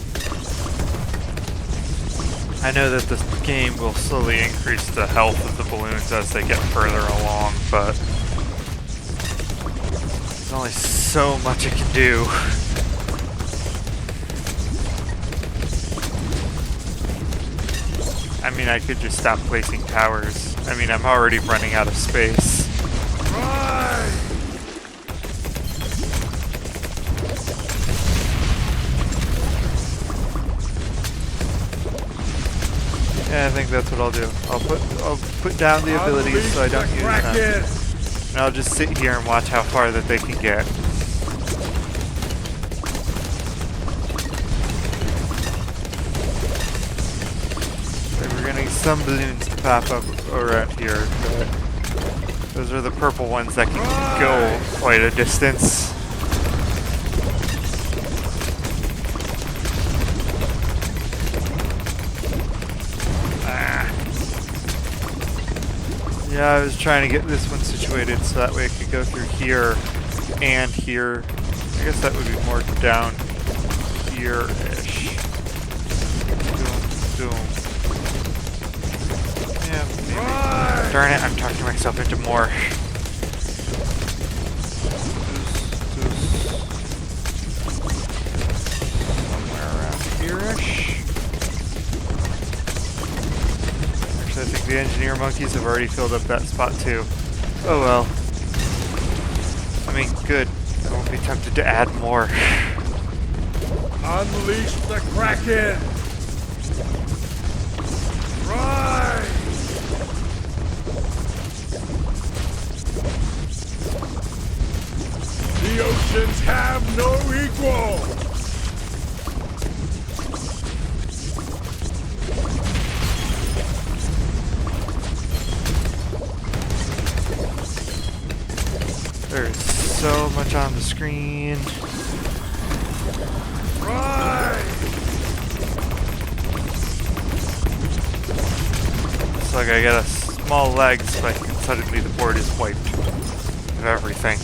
I know that this game will slowly increase the health of the balloons as they get further along, but as only so much it can do. I mean, I could just stop placing towers. I mean, I'm already running out of space. Yeah, I think that's what I'll do. I'll put down the abilities so I don't use them. And I'll just sit here and watch how far that they can get. So we're gonna get some balloons to pop up around here, but those are the purple ones that can go quite a distance. Yeah, I was trying to get this one situated so that way it could go through here and here. I guess that would be more down here-ish. Boom, boom. Yeah, maybe. Darn it, I'm talking myself into more. Somewhere around here-ish. I think the engineer monkeys have already filled up that spot too. Oh well. I mean, good. I won't be tempted to add more. Unleash the Kraken! Rise! The oceans have no equal! There's so much on the screen. Looks like I got a small lag spike and suddenly the board is wiped of everything.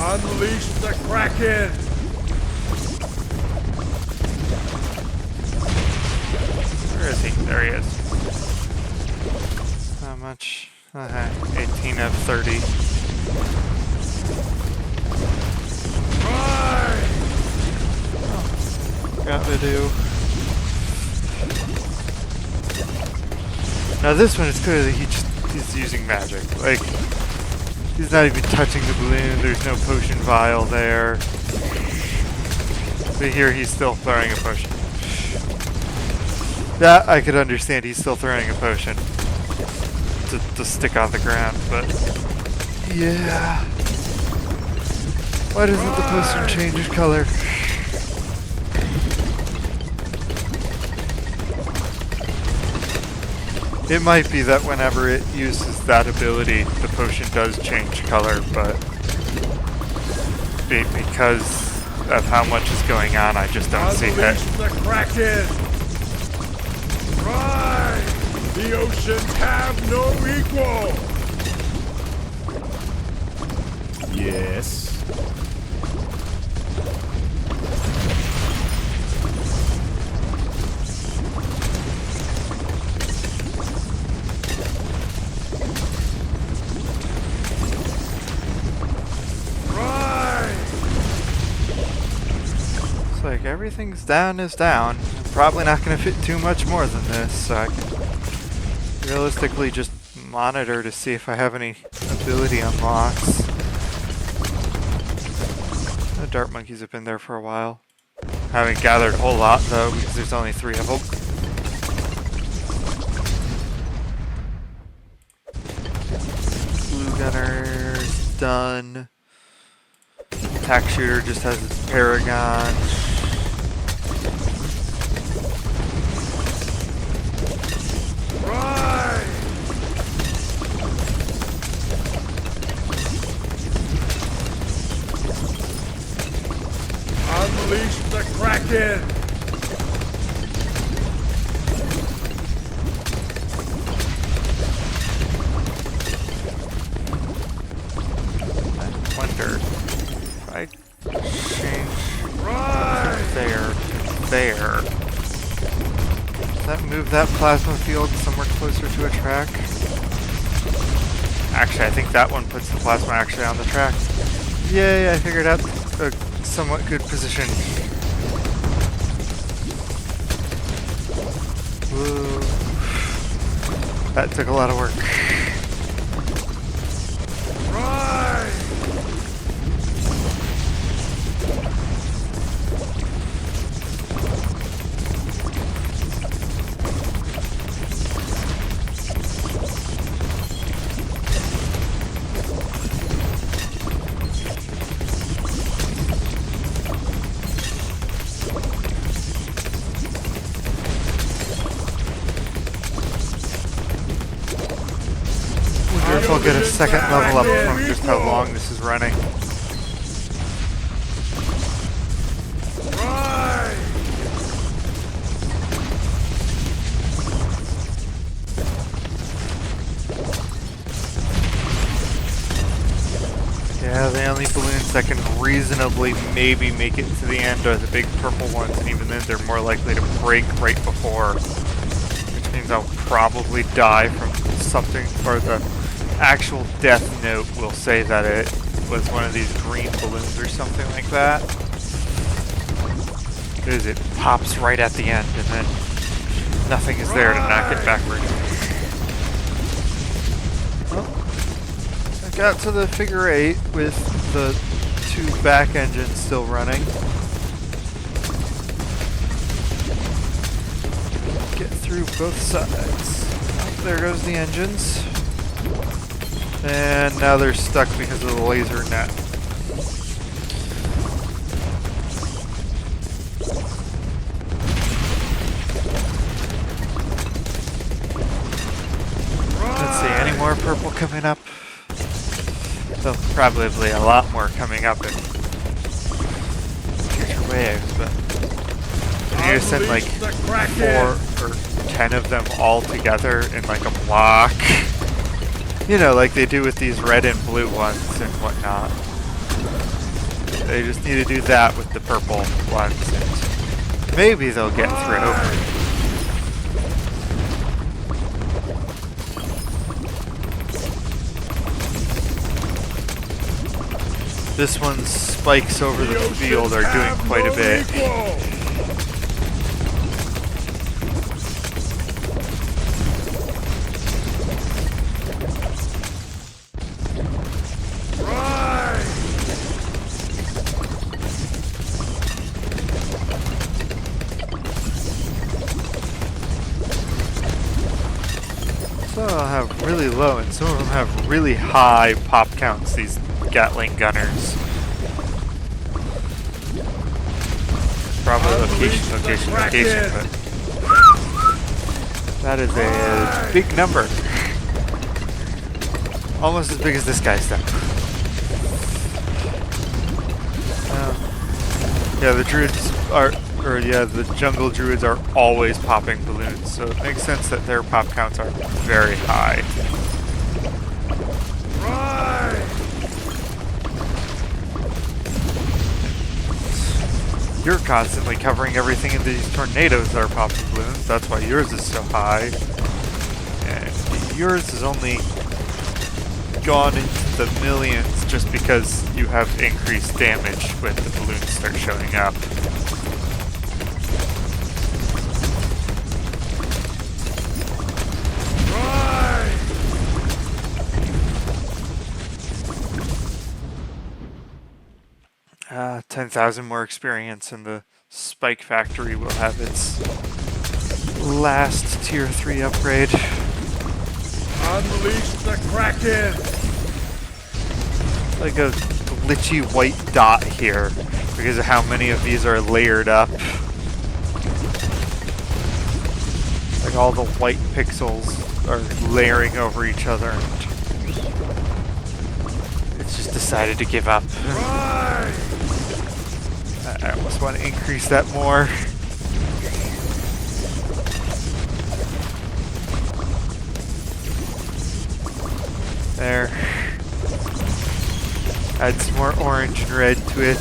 Unleash the Kraken! Where is he? There he is. How much? 18 of 30. Got to do. Now this one is clearly he's using magic. Like, he's not even touching the balloon, there's no potion vial there. But here he's still throwing a potion. That I could understand, he's still throwing a potion to stick on the ground, but yeah. Why doesn't the potion change its color? It might be that whenever it uses that ability, the potion does change color, but because of how much is going on, I just don't see that. The Kraken! Rise! The oceans have no equal! Yes. Like everything's down is down. I'm probably not going to fit too much more than this, so I can realistically just monitor to see if I have any ability unlocks. The dart monkeys have been there for a while. Haven't gathered a whole lot though because there's only 3 of them. Blue gunner's done. Attack shooter just has its paragon. Unleash the Kraken! move that plasma field somewhere closer to a track. Actually, I think that one puts the plasma actually on the track. Yay, I figured out a somewhat good position. Whoa. That took a lot of work. We'll get a second level up from just how long this is running. Yeah, the only balloons that can reasonably maybe make it to the end are the big purple ones, and even then they're more likely to break right before. Which means I'll probably die from something, or the actual death note will say that it was one of these green balloons or something like that. Because it pops right at the end and then nothing is there to knock it backward. Well, I got to the figure 8 with the 2 back engines still running. Get through both sides. Oh, there goes the engines. And now they're stuck because of the laser net. Let's see, any more purple coming up? There'll probably a lot more coming up in future waves, but I need to send like 4 or 10 of them all together in like a block. You know, like they do with these red and blue ones and whatnot. They just need to do that with the purple ones, and maybe they'll get through. This one's spikes over the field are doing quite a bit. Some of them have really low, and some of them have really high pop counts, these Gatling gunners. Probably location, but that is a big number. Almost as big as this guy's stuff. Yeah, the druids are, the jungle druids are always popping balloons, so it makes sense that their pop counts are very high. You're constantly covering everything in these tornadoes that are popping balloons, that's why yours is so high. And yours has only gone into the millions just because you have increased damage when the balloons start showing up. 10,000 more experience and the Spike Factory will have its last tier 3 upgrade. Unleash the Kraken! Like a glitchy white dot here because of how many of these are layered up. Like all the white pixels are layering over each other and it's just decided to give up. I almost want to increase that more. There. Add some more orange and red to it.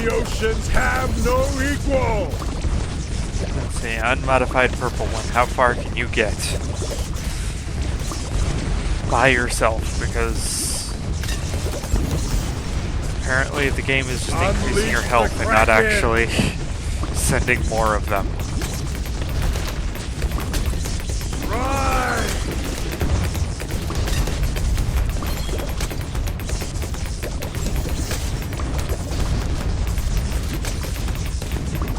The oceans have no equal! Let's see, unmodified purple one. How far can you get? By yourself, because apparently the game is just increasing your health and not actually sending more of them. Right!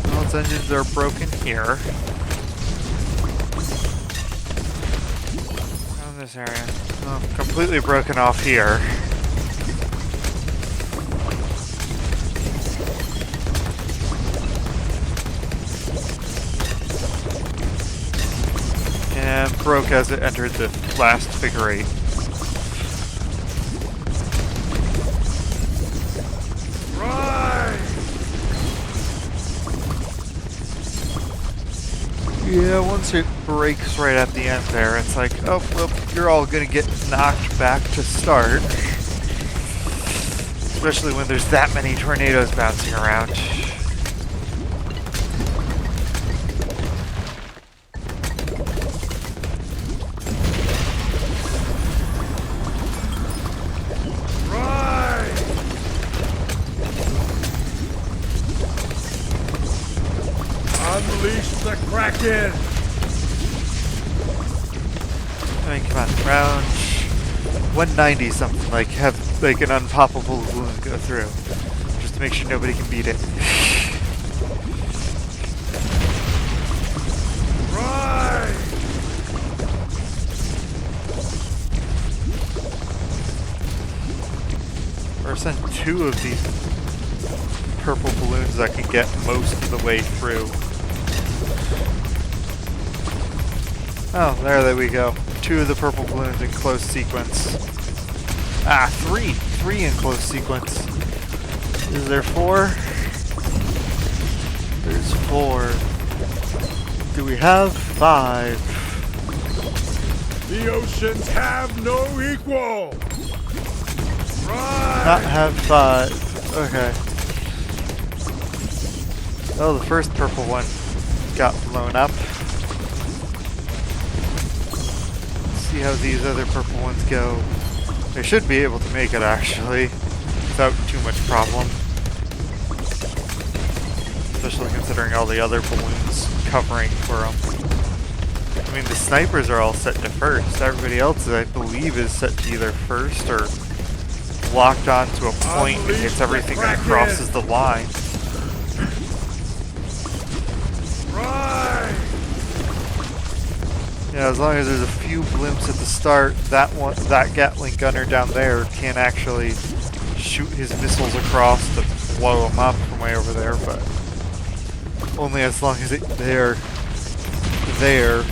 Well, its engines are broken here. Around this area. Oh, completely broken off here. And broke as it entered the last figure 8. Right! Yeah, once it breaks right at the end there, it's like, oh, well, you're all gonna get knocked back to start. Especially when there's that many tornadoes bouncing around. Unleash the Kraken! I mean, come on, round 190 something, like have like an unpoppable balloon go through, just to make sure nobody can beat it. Right! Or send 2 of these purple balloons that can get most of the way through. Oh, there we go. 2 of the purple balloons in close sequence. Ah, 3! 3 in close sequence. Is there 4? There's 4. Do we have 5? The oceans have no equal! Right! Not have 5. Okay. Oh, the first purple one got blown up. See how these other purple ones go. They should be able to make it actually, without too much problem. Especially considering all the other balloons covering for them. I mean, the snipers are all set to first. Everybody else, I believe, is set to either first or locked onto a point that gets everything that crosses the line. Yeah, as long as there's a few blimps at the start, that Gatling gunner down there can actually shoot his missiles across to blow them up from way over there, but only as long as they're there.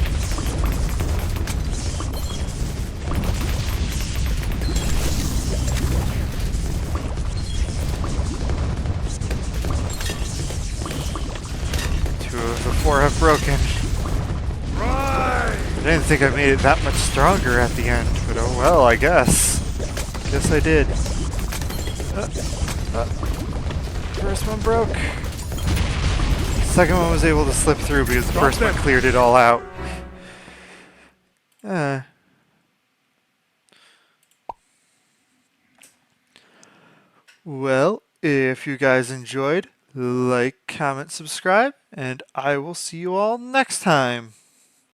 Two of the 4 have broken. I didn't think I made it that much stronger at the end, but oh well, I guess. Guess I did. First one broke. Second one was able to slip through because the first one cleared it all out. Well, if you guys enjoyed, like, comment, subscribe, and I will see you all next time.